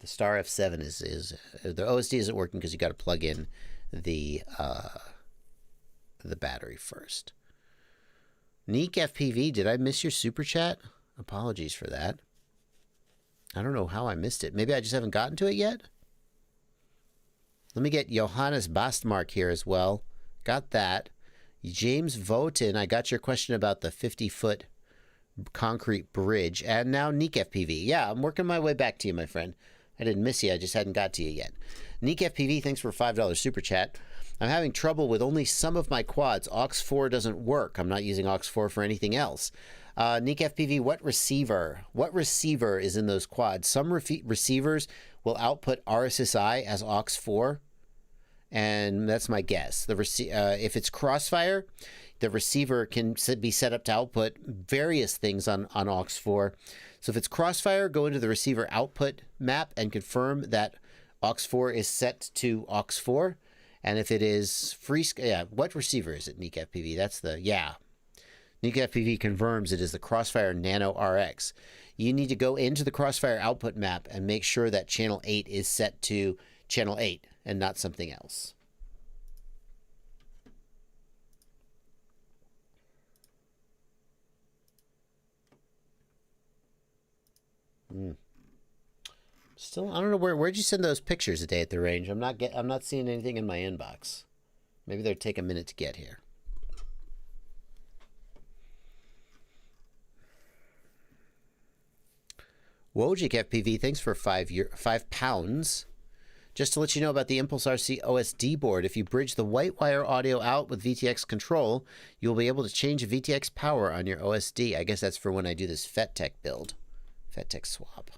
Star F7 is the OSD isn't working because you got to plug in the battery first. Neek FPV, did I miss your super chat? Apologies for that. I don't know how I missed it. Maybe I just haven't gotten to it yet. Let me get Johannes Bastmark here as well. Got that. James Voten, I got your question about the 50-foot concrete bridge. And now Neek FPV. Yeah, I'm working my way back to you, my friend. I didn't miss you. I just hadn't got to you yet. Neek FPV, thanks for a $5 super chat. I'm having trouble with only some of my quads. AUX4 doesn't work. I'm not using AUX4 for anything else. Neek FPV, what receiver is in those quads? Some receivers will output RSSI as AUX4, and that's my guess. If it's Crossfire, the receiver can be set up to output various things on AUX4. So if it's Crossfire, go into the receiver output map and confirm that AUX4 is set to AUX4. And if it is what receiver is it, Neek FPV? That's Neek FPV confirms it is the Crossfire Nano RX. You need to go into the Crossfire output map and make sure that channel 8 is set to channel 8 and not something else. Still, I don't know where'd you send those pictures a day at the range? I'm not seeing anything in my inbox. Maybe they'll take a minute to get here. Wojcik FPV, thanks for £5. Just to let you know about the Impulse RC OSD board, if you bridge the white wire audio out with VTX control, you'll be able to change VTX power on your OSD. I guess that's for when I do this FETTech build. FETTech swap.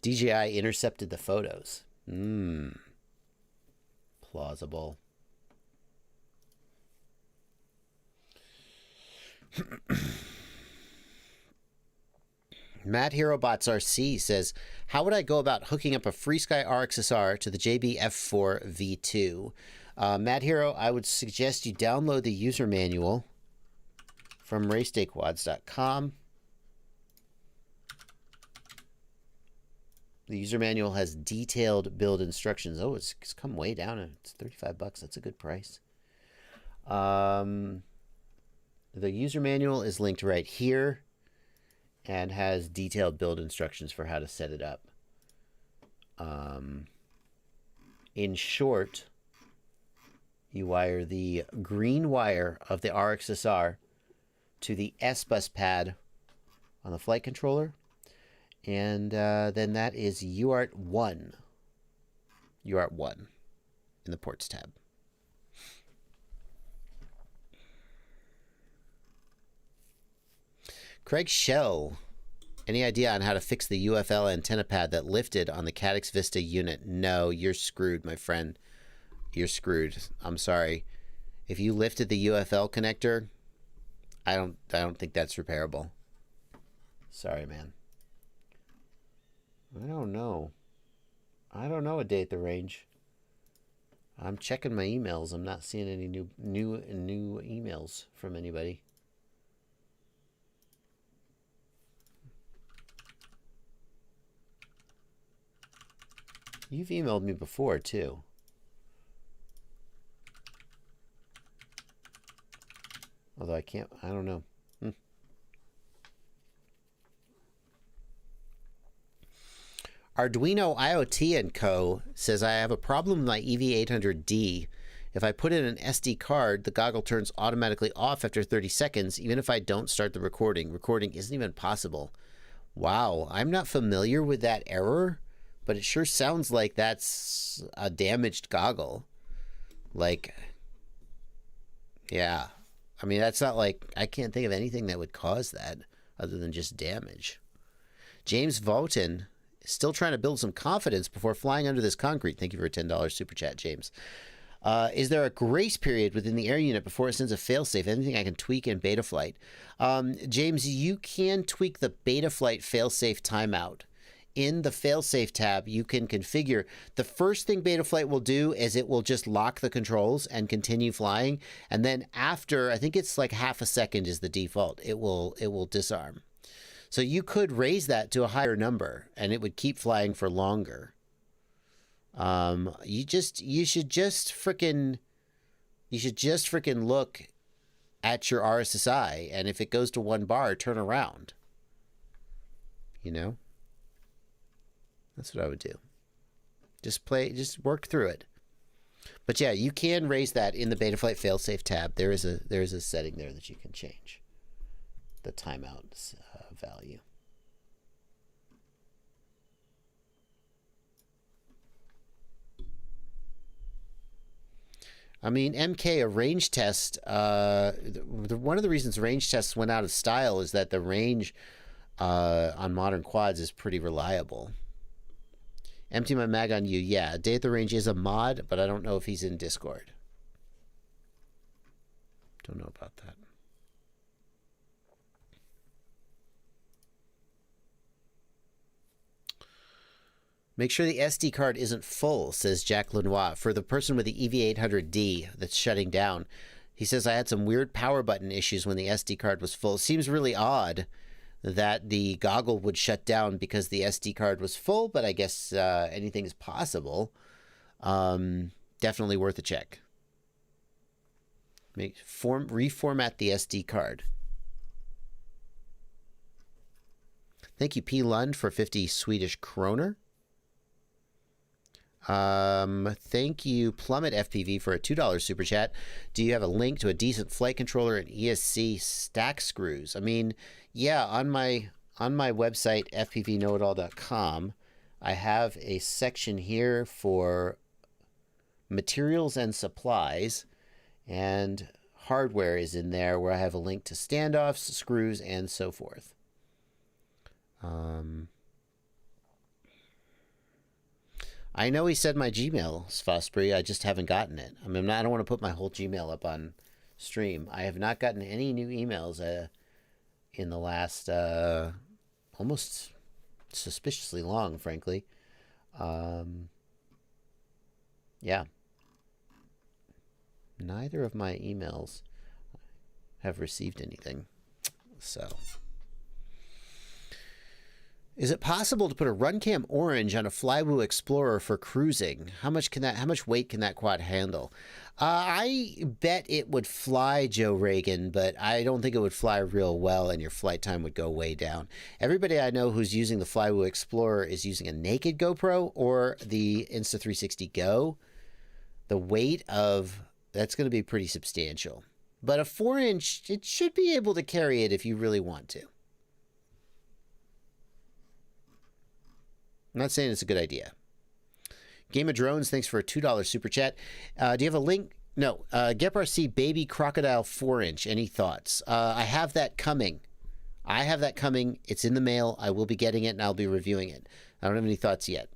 DJI intercepted the photos. Plausible. Matt HeroBots RC says, how would I go about hooking up a FreeSky RXSR to the JB F4 V2? Mad Hero, I would suggest you download the user manual from racedayquads.com. The user manual has detailed build instructions. Oh, it's come way down. It's $35. That's a good price. The user manual is linked right here and has detailed build instructions for how to set it up. In short, you wire the green wire of the RXSR to the S-bus pad on the flight controller, and then that is UART 1. UART 1 in the ports tab. Craig Shell, any idea on how to fix the UFL antenna pad that lifted on the Caddx Vista unit? No, you're screwed, my friend. You're screwed. I'm sorry. If you lifted the UFL connector, I don't think that's repairable. Sorry, man. I don't know. I don't know a day at the range. I'm checking my emails. I'm not seeing any new emails from anybody. You've emailed me before, too. Although I don't know. Arduino IoT & Co. says, I have a problem with my EV800D. If I put in an SD card, the goggle turns automatically off after 30 seconds, even if I don't start the recording. Recording isn't even possible. Wow, I'm not familiar with that error, but it sure sounds like that's a damaged goggle. Like, yeah. I mean, that's not like, I can't think of anything that would cause that other than just damage. James Vaughton is still trying to build some confidence before flying under this concrete. Thank you for a $10 super chat, James. Is there a grace period within the air unit before it sends a failsafe? Anything I can tweak in Betaflight? James, you can tweak the Betaflight failsafe timeout. In the failsafe tab, you can configure. The first thing Betaflight will do is it will just lock the controls and continue flying. And then after, I think it's like half a second is the default, it will disarm. So you could raise that to a higher number and it would keep flying for longer. You should just frickin' look at your RSSI, and if it goes to 1 bar, turn around. You know? That's what I would do. Just work through it. But yeah, you can raise that in the Betaflight failsafe tab. There is a setting there that you can change the timeout value. I mean, MK, a range test, one of the reasons range tests went out of style is that the range on modern quads is pretty reliable. Empty my mag on you. Yeah, Day at the Range is a mod, but I don't know if he's in Discord. Don't know about that. Make sure the SD card isn't full, says Jack Lenoir. For the person with the EV800D that's shutting down, he says, I had some weird power button issues when the SD card was full. It seems really odd that the goggle would shut down because the SD card was full, but I guess anything is possible. Definitely worth a check. Reformat the SD card. Thank you, P. Lund, for 50 Swedish kroner. Thank you, Plummet FPV, for a $2 super chat. Do you have a link to a decent flight controller and ESC stack screws? I mean, yeah, on my website, fpvknowitall.com, I have a section here for materials and supplies, and hardware is in there where I have a link to standoffs, screws, and so forth. I know he said my Gmail, Sfosbury. I just haven't gotten it. I mean, I don't want to put my whole Gmail up on stream. I have not gotten any new emails in the last almost suspiciously long, frankly. Yeah. neither of my emails have received anything. So, is it possible to put a Runcam Orange on a Flywoo Explorer for cruising? How much weight can that quad handle? I bet it would fly, Joe Reagan, but I don't think it would fly real well, and your flight time would go way down. Everybody I know who's using the Flywoo Explorer is using a naked GoPro or the Insta360 Go. The weight of that's going to be pretty substantial. But a 4-inch, it should be able to carry it if you really want to. I'm not saying it's a good idea. Game of Drones, thanks for a $2 super chat. Do you have a link? No. GepRC Baby Crocodile 4-inch. Any thoughts? I have that coming. It's in the mail. I will be getting it, and I'll be reviewing it. I don't have any thoughts yet.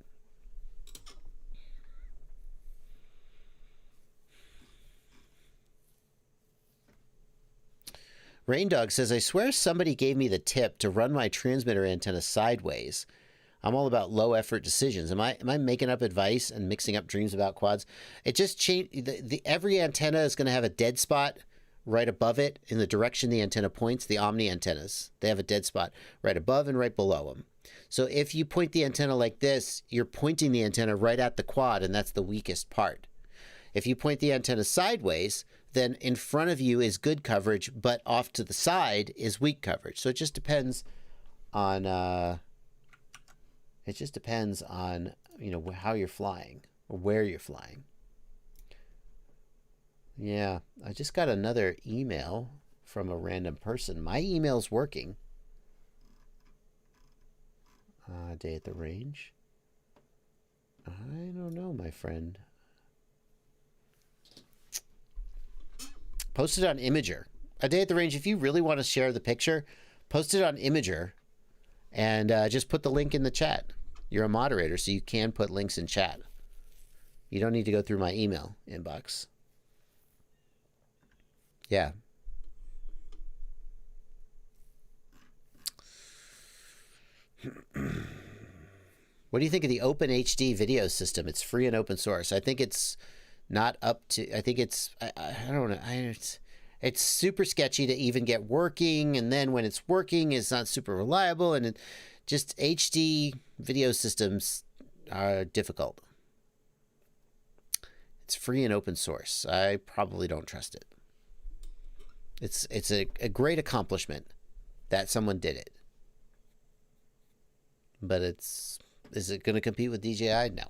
Rain Dog says, I swear somebody gave me the tip to run my transmitter antenna sideways. I'm all about low effort decisions. Am I making up advice and mixing up dreams about quads? It just changed. Every antenna is going to have a dead spot right above it in the direction the antenna points. The Omni antennas, they have a dead spot right above and right below them. So if you point the antenna like this, you're pointing the antenna right at the quad, and that's the weakest part. If you point the antenna sideways, then in front of you is good coverage, but off to the side is weak coverage. So it just depends on you know, how you're flying or where you're flying. Yeah, I just got another email from a random person. My email's working. Day at the range. I don't know, my friend. Post it on Imager. A day at the range, if you really want to share the picture, post it on Imager and just put the link in the chat. You're a moderator, so you can put links in chat. You don't need to go through my email inbox. Yeah. What do you think of the Open HD video system? It's free and open source. I think it's not up to, I think it's, I don't know. It's super sketchy to even get working. And then when it's working, it's not super reliable. And just HD video systems are difficult. It's free and open source. I probably don't trust it. It's a great accomplishment that someone did it. But is it going to compete with DJI? No.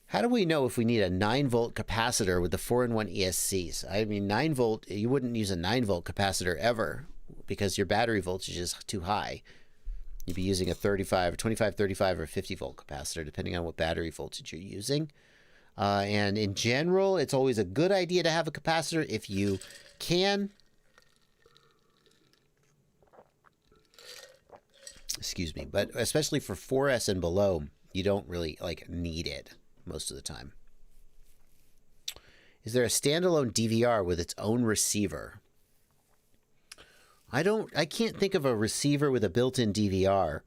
How do we know if we need a 9-volt capacitor with the 4-in-1 ESCs? I mean, 9-volt, you wouldn't use a 9-volt capacitor ever because your battery voltage is too high. You'd be using a 35, 25, 35, or 50-volt capacitor, depending on what battery voltage you're using. And in general, it's always a good idea to have a capacitor if you can. Excuse me. But especially for 4S and below, you don't really need it most of the time. Is there a standalone DVR with its own receiver? I can't think of a receiver with a built-in DVR.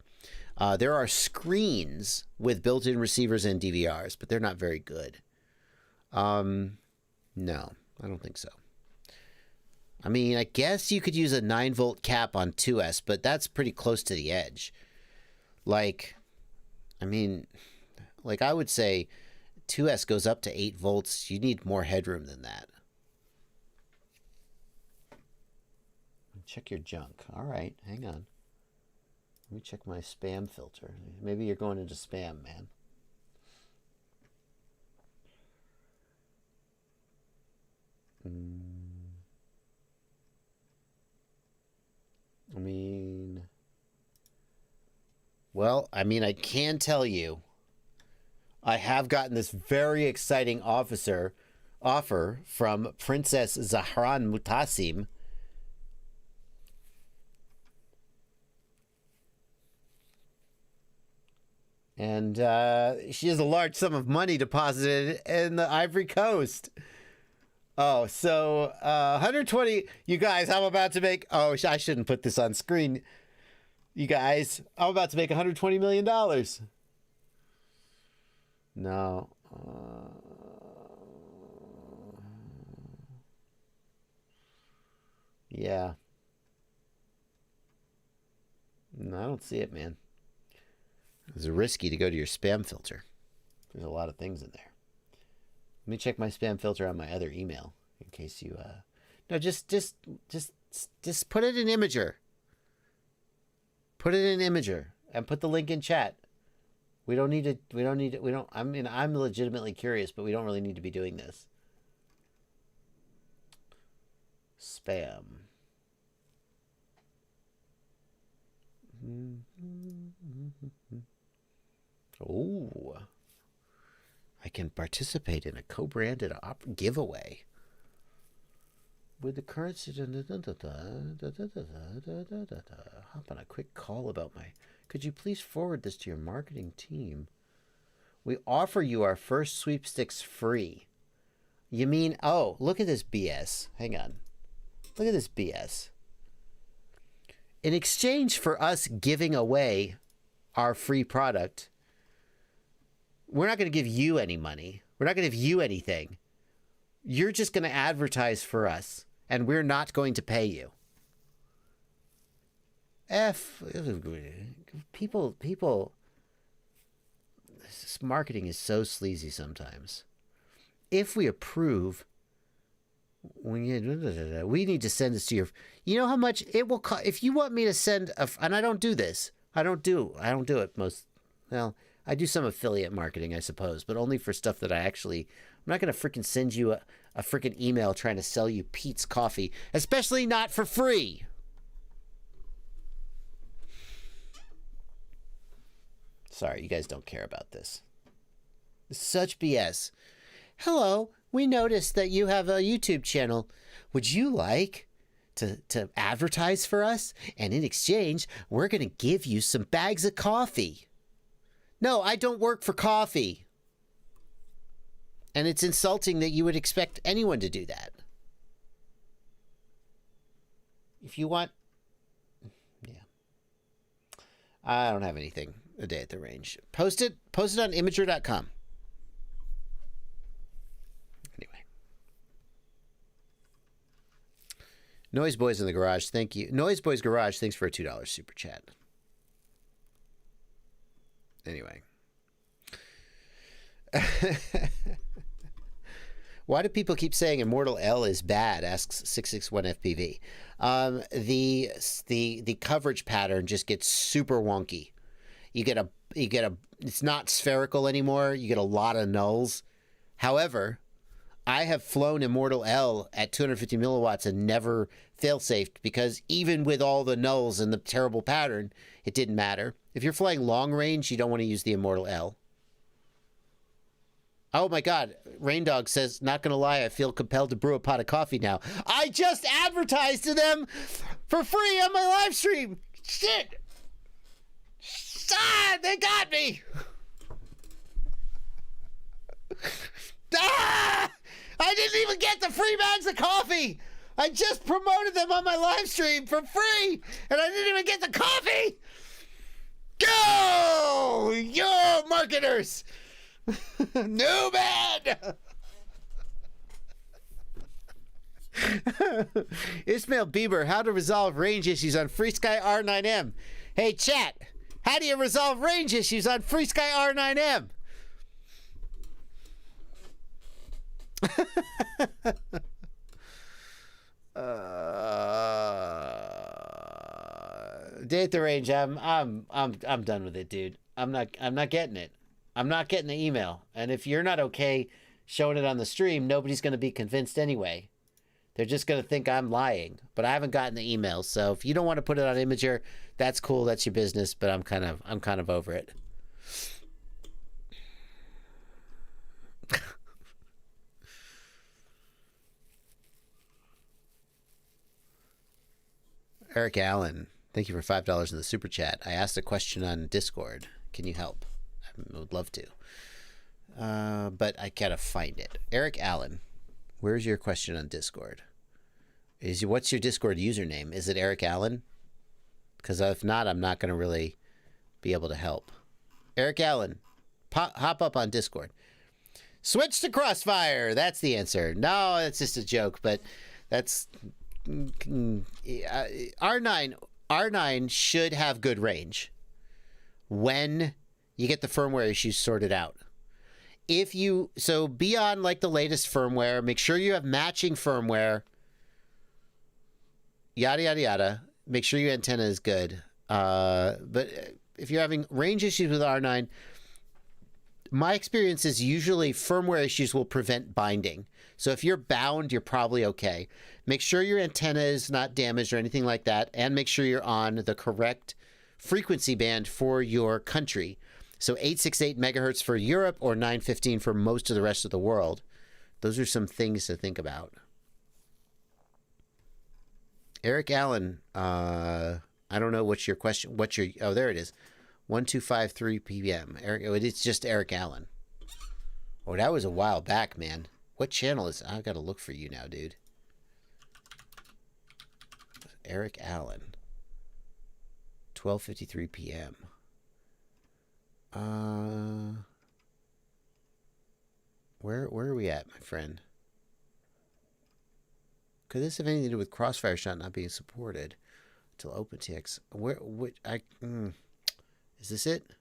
There are screens with built-in receivers and DVRs, but they're not very good. No, I don't think so. I mean, I guess you could use a 9-volt cap on 2S, but that's pretty close to the edge. I would say 2S goes up to 8 volts. You need more headroom than that. Check your junk. All right, hang on. Let me check my spam filter. Maybe you're going into spam, man. I can tell you, I have gotten this very exciting offer from Princess Zahran Mutasim. And she has a large sum of money deposited in the Ivory Coast. Oh, so 120. You guys, I'm about to make. Oh, I shouldn't put this on screen. You guys, I'm about to make $120 million. No. Yeah. No, I don't see it, man. It's risky to go to your spam filter. There's a lot of things in there. Let me check my spam filter on my other email in case you. No, just put it in Imager. Put it in Imager and put the link in chat. We don't need to. We don't need to. We don't. I mean, I'm legitimately curious, but we don't really need to be doing this. Spam. Oh, I can participate in a co-branded giveaway with the currency. Hop on a quick call about my. Could you please forward this to your marketing team? We offer you our first sweepstakes free. You mean? Oh, look at this BS. Hang on. Look at this BS. In exchange for us giving away our free product, we're not going to give you any money. We're not going to give you anything. You're just going to advertise for us, and we're not going to pay you. People, this marketing is so sleazy sometimes. If we approve, we need to send this to your. You know how much it will cost if you want me to send a. And I don't do this. I don't do it most. Well, I do some affiliate marketing, I suppose, but only for stuff that I actually. I'm not going to freaking send you a freaking email trying to sell you Pete's coffee, especially not for free. Sorry, you guys don't care about this. It's such BS. Hello, we noticed that you have a YouTube channel. Would you like to advertise for us? And in exchange, we're going to give you some bags of coffee. No, I don't work for coffee. And it's insulting that you would expect anyone to do that. If you want... Yeah. I don't have anything a day at the range. Post it on Imager.com. Anyway. Noise Boys in the Garage, thank you. Noise Boys Garage, thanks for a $2 super chat. Anyway. Why do people keep saying Immortal L is bad? Asks 661FPV. The coverage pattern just gets super wonky. You get a it's not spherical anymore. You get a lot of nulls. However, I have flown Immortal L at 250 milliwatts and never fail-safed because even with all the nulls and the terrible pattern, it didn't matter. If you're flying long range, you don't want to use the Immortal L. Oh my God, Raindog says, not gonna lie, I feel compelled to brew a pot of coffee now. I just advertised to them for free on my live stream. Shit. Ah, they got me. Ah, I didn't even get the free bags of coffee. I just promoted them on my live stream for free, and I didn't even get the coffee. Go, yo, marketers. New man. Ismail Bieber, how to resolve range issues on FreeSky R9M. Hey, chat, how do you resolve range issues on FreeSky R9M? Day at the range. I'm done with it, dude. I'm not getting it. I'm not getting the email. And if you're not okay showing it on the stream, nobody's going to be convinced anyway. They're just going to think I'm lying. But I haven't gotten the email. So if you don't want to put it on Imager, that's cool. That's your business. But I'm kind of over it. Eric Allen, thank you for $5 in the super chat. I asked a question on Discord. Can you help? I would love to. But I gotta find it. Eric Allen, where's your question on Discord? What's your Discord username? Is it Eric Allen? Because if not, I'm not going to really be able to help. Eric Allen, hop up on Discord. Switch to crossfire. That's the answer. No, that's just a joke, but that's R9 should have good range when you get the firmware issues sorted out. If you be on like the latest firmware, make sure you have matching firmware. Yada yada yada. Make sure your antenna is good. But if you're having range issues with R9, my experience is usually firmware issues will prevent binding. So if you're bound, you're probably okay. Make sure your antenna is not damaged or anything like that, and make sure you're on the correct frequency band for your country. So 868 megahertz for Europe or 915 for most of the rest of the world. Those are some things to think about. Eric Allen, I don't know what's your question. Oh, there it is. 1253 p.m. Eric, it's just Eric Allen. Oh, that was a while back, man. What channel is? I've got to look for you now, dude. Eric Allen. 12:53 p.m. Where are we at, my friend? Could this have anything to do with crossfire shot not being supported until OpenTX? Is this it?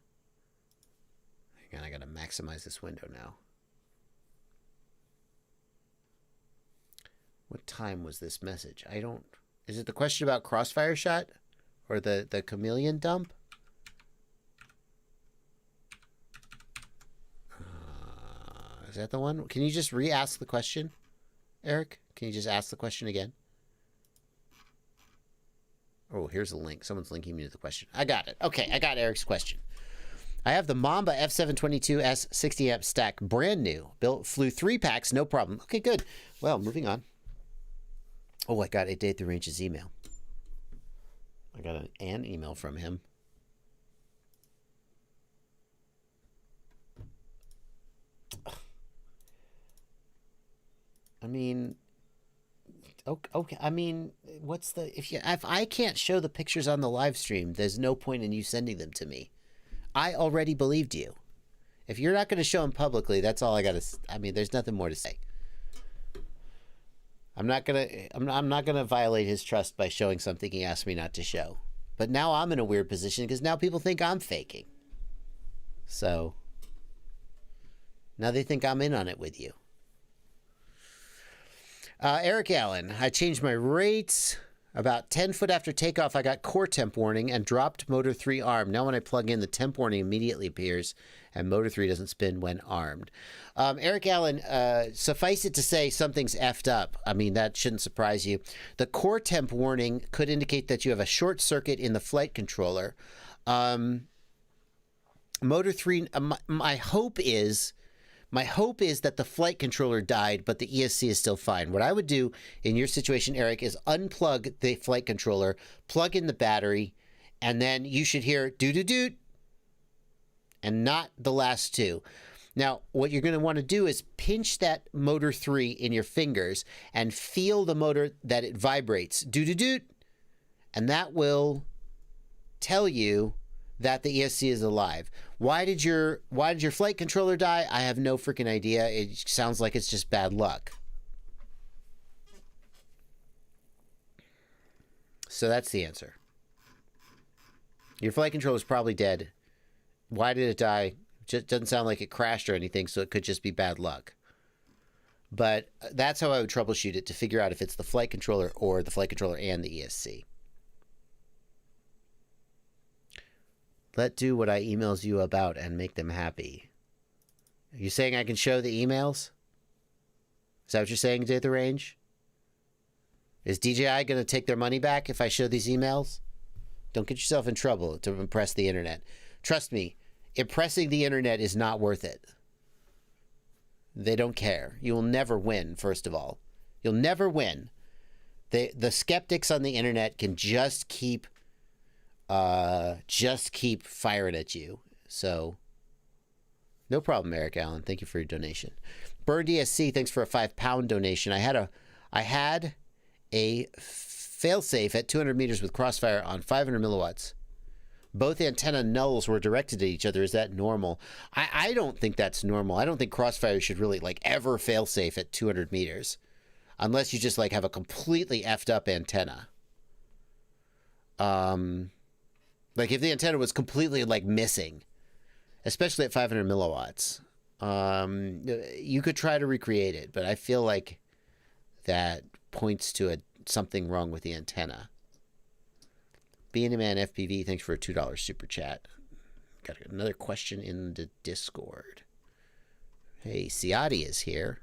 Hang on, I gotta maximize this window now. What time was this message? Is it the question about crossfire shot? Or the chameleon dump? Is that the one? Can you just re-ask the question, Eric? Can you just ask the question again? Oh, here's a link. Someone's linking me to the question. I got it. Okay, I got Eric's question. I have the Mamba F722S 60 amp stack, brand new. Flew 3 packs, no problem. Okay, good. Well, moving on. Oh, I got a Date the Range's email. I got an email from him. I mean, okay. I mean, if I can't show the pictures on the live stream, there's no point in you sending them to me. I already believed you. If you're not going to show them publicly, that's all I got to. I mean, there's nothing more to say. I'm not gonna violate his trust by showing something he asked me not to show. But now I'm in a weird position because now people think I'm faking. So now they think I'm in on it with you. Eric Allen, I changed my rates. About 10 foot after takeoff, I got core temp warning and dropped motor 3 arm. Now when I plug in, the temp warning immediately appears and motor 3 doesn't spin when armed. Eric Allen, suffice it to say something's effed up. I mean, that shouldn't surprise you. The core temp warning could indicate that you have a short circuit in the flight controller. Motor 3, my hope is that the flight controller died, but the ESC is still fine. What I would do in your situation, Eric, is unplug the flight controller, plug in the battery, and then you should hear doo-doo-doot, and not the last two. Now, what you're going to want to do is pinch that motor 3 in your fingers and feel the motor that it vibrates, doo-doo-doot, and that will tell you that the ESC is alive. Why did your flight controller die? I have no freaking idea. It sounds like it's just bad luck. So that's the answer. Your flight controller is probably dead. Why did it die? Just doesn't sound like it crashed or anything, so it could just be bad luck. But that's how I would troubleshoot it, to figure out if it's the flight controller or the flight controller and the ESC. Let do what I emails you about and make them happy. Are you saying I can show the emails? Is that what you're saying, Date the Range? Is DJI going to take their money back if I show these emails? Don't get yourself in trouble to impress the internet. Trust me, impressing the internet is not worth it. They don't care. You will never win, first of all. You'll never win. The skeptics on the internet can just keep firing at you. So no problem, Eric Allen. Thank you for your donation. Burn DSC, thanks for a £5 donation. I had a failsafe at 200 meters with crossfire on 500 milliwatts. both antenna nulls were directed at each other. Is that normal? I don't think that's normal. I don't think crossfire should really like ever fail safe at 200 meters, unless you just like have a completely effed up antenna. Like if the antenna was completely like missing, especially at 500 milliwatts, you could try to recreate it, but I feel like that points to something wrong with the antenna. Being a Man FPV, thanks for a $2 super chat. Got another question in the Discord. Hey, Ciati is here.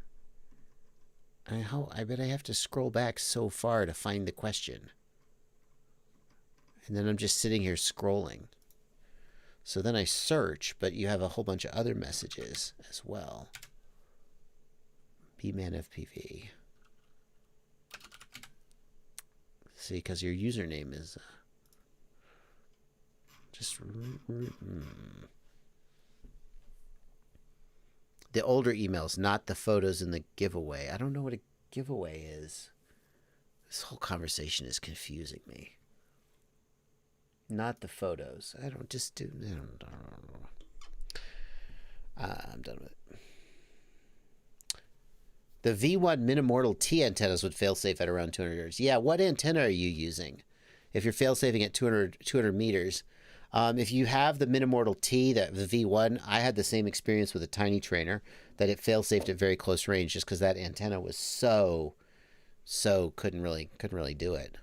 I bet I have to scroll back so far to find the question. And then I'm just sitting here scrolling. So then I search, but you have a whole bunch of other messages as well. B-Man FPV. See, because your username is just... The older emails, not the photos in the giveaway. I don't know what a giveaway is. This whole conversation is confusing me. Not the photos. I don't just do... I'm done with it. The V1 Minimortal T antennas would fail safe at around 200 yards. Yeah, what antenna are you using? If you're fail safing at 200 meters. If you have the Minimortal T, the V1, I had the same experience with a tiny trainer that it fail safed at very close range just because that antenna was so couldn't really do it.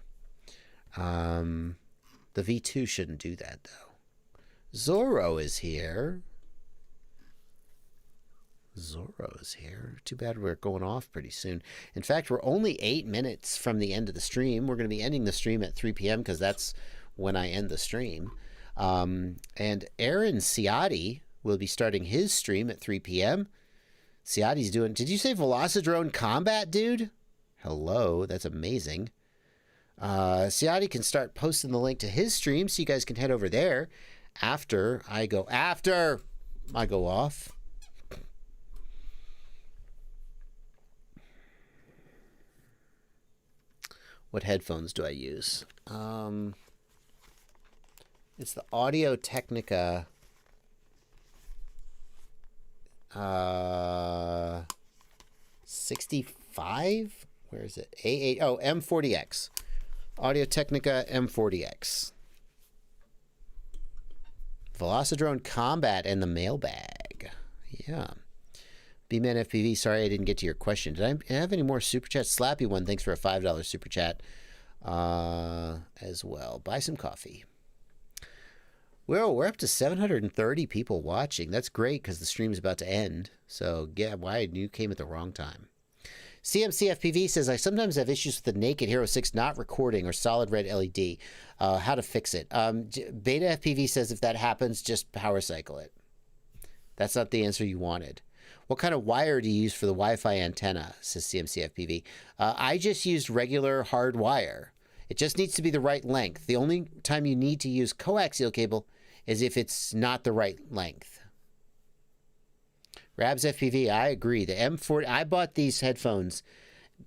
The V2 shouldn't do that though. Zorro is here. Zorro is here. Too bad we're going off pretty soon. In fact, we're only 8 minutes from the end of the stream. We're going to be ending the stream at 3 p.m. because that's when I end the stream. And Aaron Ciati will be starting his stream at 3 p.m. Ciati's doing... Did you say Velocidrone Combat, dude? Hello, that's amazing. Ciati can start posting the link to his stream so you guys can head over there after I go off. What headphones do I use? It's the Audio Technica 65? Where is it? A8. Oh, M40X. Audio Technica M40X. Velocidrone Combat and the mailbag. Yeah. B-Man FPV, sorry I didn't get to your question. Did I have any more super chats? Slappy one, thanks for a $5 super chat as well. Buy some coffee. Well, we're up to 730 people watching. That's great because the stream's about to end. So, yeah, why you came at the wrong time. CMC FPV says, I sometimes have issues with the naked Hero 6 not recording or solid red LED. How to fix it? Beta FPV says if that happens, just power cycle it. That's not the answer you wanted. What kind of wire do you use for the Wi-Fi antenna, says CMC FPV. I just used regular hard wire. It just needs to be the right length. The only time you need to use coaxial cable is if it's not the right length. Rabs FPV, I agree. The M40, I bought these headphones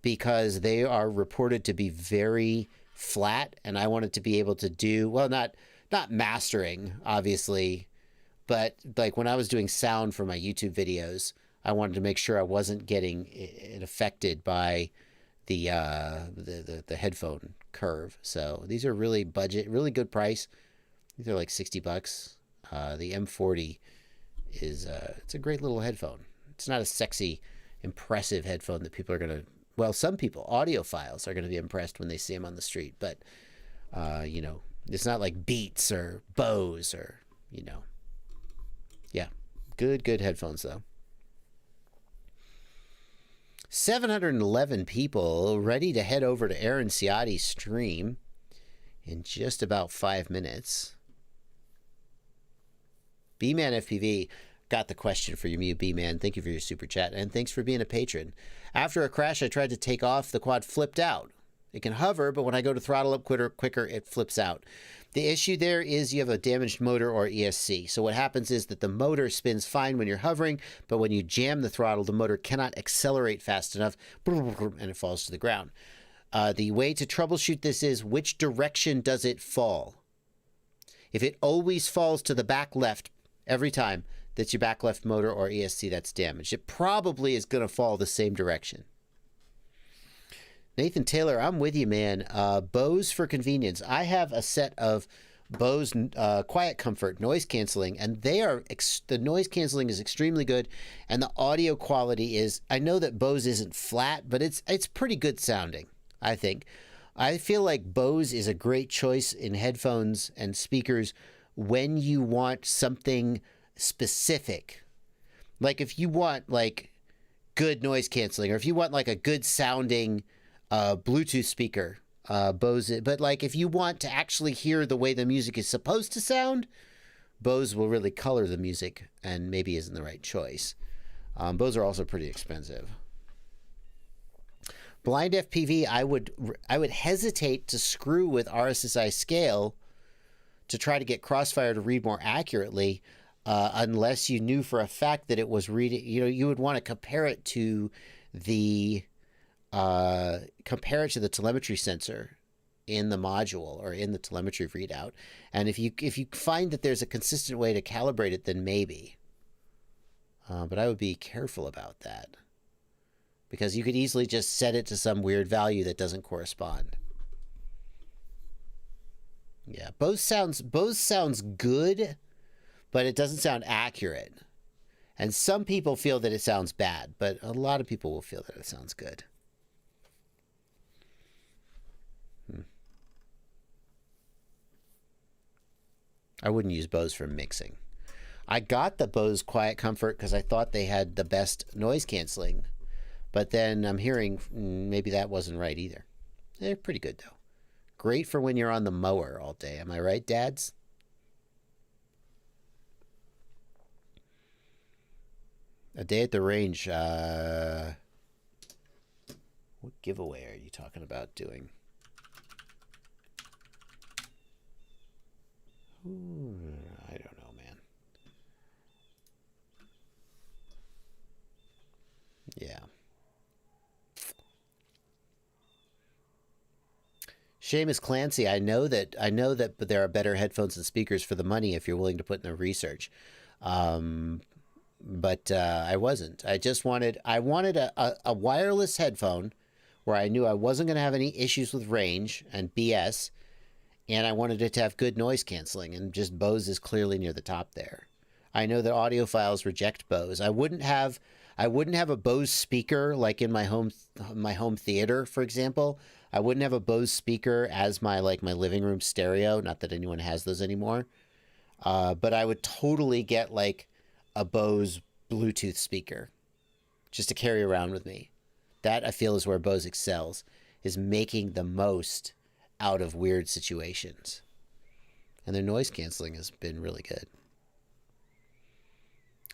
because they are reported to be very flat, and I wanted to be able to do, well, not mastering, obviously, but like when I was doing sound for my YouTube videos, I wanted to make sure I wasn't getting it affected by the headphone curve. So these are really budget, really good price. These are like $60. The M40 is it's a great little headphone. It's not a sexy, impressive headphone that people are gonna. Well, some people, audiophiles, are gonna be impressed when they see them on the street. But you know, it's not like Beats or Bose or yeah, good headphones though. 711 people ready to head over to Aaron Ciati's stream in just about 5 minutes. B-Man FPV got the question for you, B-Man. Thank you for your super chat, and thanks for being a patron. After a crash, I tried to take off. The quad flipped out. It can hover, but when I go to throttle up quicker, it flips out. The issue there is you have a damaged motor or ESC. So what happens is that the motor spins fine when you're hovering, but when you jam the throttle, the motor cannot accelerate fast enough, and it falls to the ground. The way to troubleshoot this is, which direction does it fall? If it always falls to the back left every time, that's your back left motor or ESC that's damaged. It probably is going to fall the same direction. Nathan Taylor, I'm with you, man. Bose for convenience. I have a set of Bose Quiet Comfort noise canceling, and they are the noise canceling is extremely good, and the audio quality is. I know that Bose isn't flat, but it's pretty good sounding, I think. I feel like Bose is a great choice in headphones and speakers when you want something specific. Like if you want like good noise canceling, or if you want like a good sounding Bluetooth speaker, Bose. But like if you want to actually hear the way the music is supposed to sound, Bose will really color the music and maybe isn't the right choice. Bose are also pretty expensive. Blind FPV, I would hesitate to screw with RSSI scale to try to get Crossfire to read more accurately, unless you knew for a fact that it was reading. You know, you would want to compare it to the telemetry sensor in the module or in the telemetry readout. And if you find that there's a consistent way to calibrate it, then maybe. But I would be careful about that, because you could easily just set it to some weird value that doesn't correspond. Yeah, Bose sounds good, but it doesn't sound accurate. And some people feel that it sounds bad, but a lot of people will feel that it sounds good. I wouldn't use Bose for mixing. I got the Bose Quiet Comfort because I thought they had the best noise canceling, but then I'm hearing maybe that wasn't right either. They're pretty good though. Great for when you're on the mower all day. Am I right, dads? A day at the range. What giveaway are you talking about doing? I don't know, man. Yeah. Seamus Clancy, I know that there are better headphones and speakers for the money if you're willing to put in the research. But I wasn't. I wanted a wireless headphone where I knew I wasn't going to have any issues with range and BS, and I wanted it to have good noise canceling, and just Bose is clearly near the top there. I know that audiophiles reject Bose. I wouldn't have a Bose speaker like in my home theater, for example. I wouldn't have a Bose speaker as my living room stereo. Not that anyone has those anymore. But I would totally get like a Bose Bluetooth speaker just to carry around with me. That I feel is where Bose excels, is making the most out of weird situations. And their noise canceling has been really good.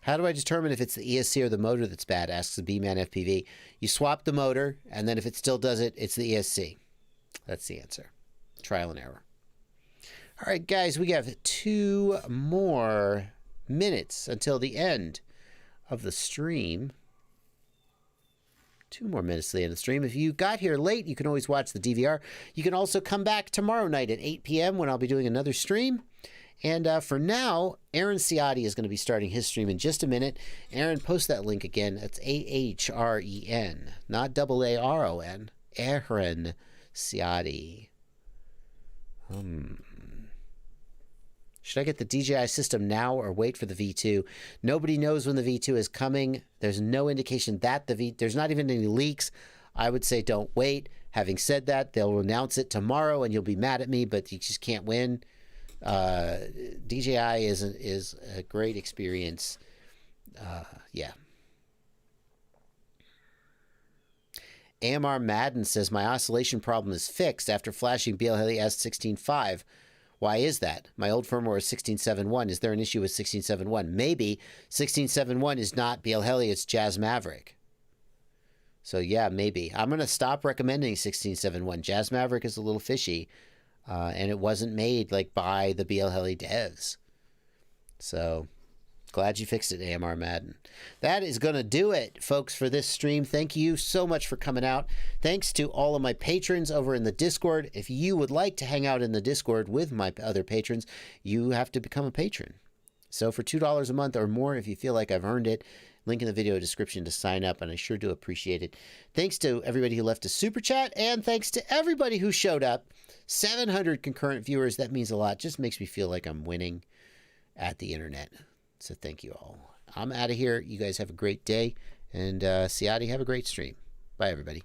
How do I determine if it's the ESC or the motor that's bad? Asks the B-Man FPV. You swap the motor, and then if it still does it, it's the ESC. That's the answer. Trial and error. All right, guys, we have 2 more minutes until the end of the stream. 2 more minutes to the end of the stream. If you got here late, you can always watch the DVR. You can also come back tomorrow night at 8 p.m. when I'll be doing another stream. And for now, Aaron Ciotti is going to be starting his stream in just a minute. Aaron, post that link again. That's A-H-R-E-N, not A-A-R-O-N. Aaron Ciotti. Should I get the DJI system now or wait for the V2? Nobody knows when the V2 is coming. There's no indication that there's not even any leaks. I would say don't wait. Having said that, they'll announce it tomorrow and you'll be mad at me, but you just can't win. DJI is a great experience. Yeah. AMR Madden says, my oscillation problem is fixed after flashing BLHeli S16.5. Why is that? My old firmware is 16.7.1. Is there an issue with 16.7.1? Maybe. 16.7.1 is not BLHeli, it's Jazz Maverick. So yeah, maybe. I'm going to stop recommending 16.7.1. Jazz Maverick is a little fishy. And it wasn't made like by the BLHeli devs. So Glad you fixed it, AMR Madden. That is going to do it, folks, for this stream. Thank you so much for coming out. Thanks to all of my patrons over in the Discord. If you would like to hang out in the Discord with my other patrons, you have to become a patron. So for $2 a month or more, if you feel like I've earned it, link in the video description to sign up, and I sure do appreciate it. Thanks to everybody who left a super chat, and thanks to everybody who showed up. 700 concurrent viewers. That means a lot. Just makes me feel like I'm winning at the internet. So thank you all. I'm out of here. You guys have a great day. And Siati, have a great stream. Bye, everybody.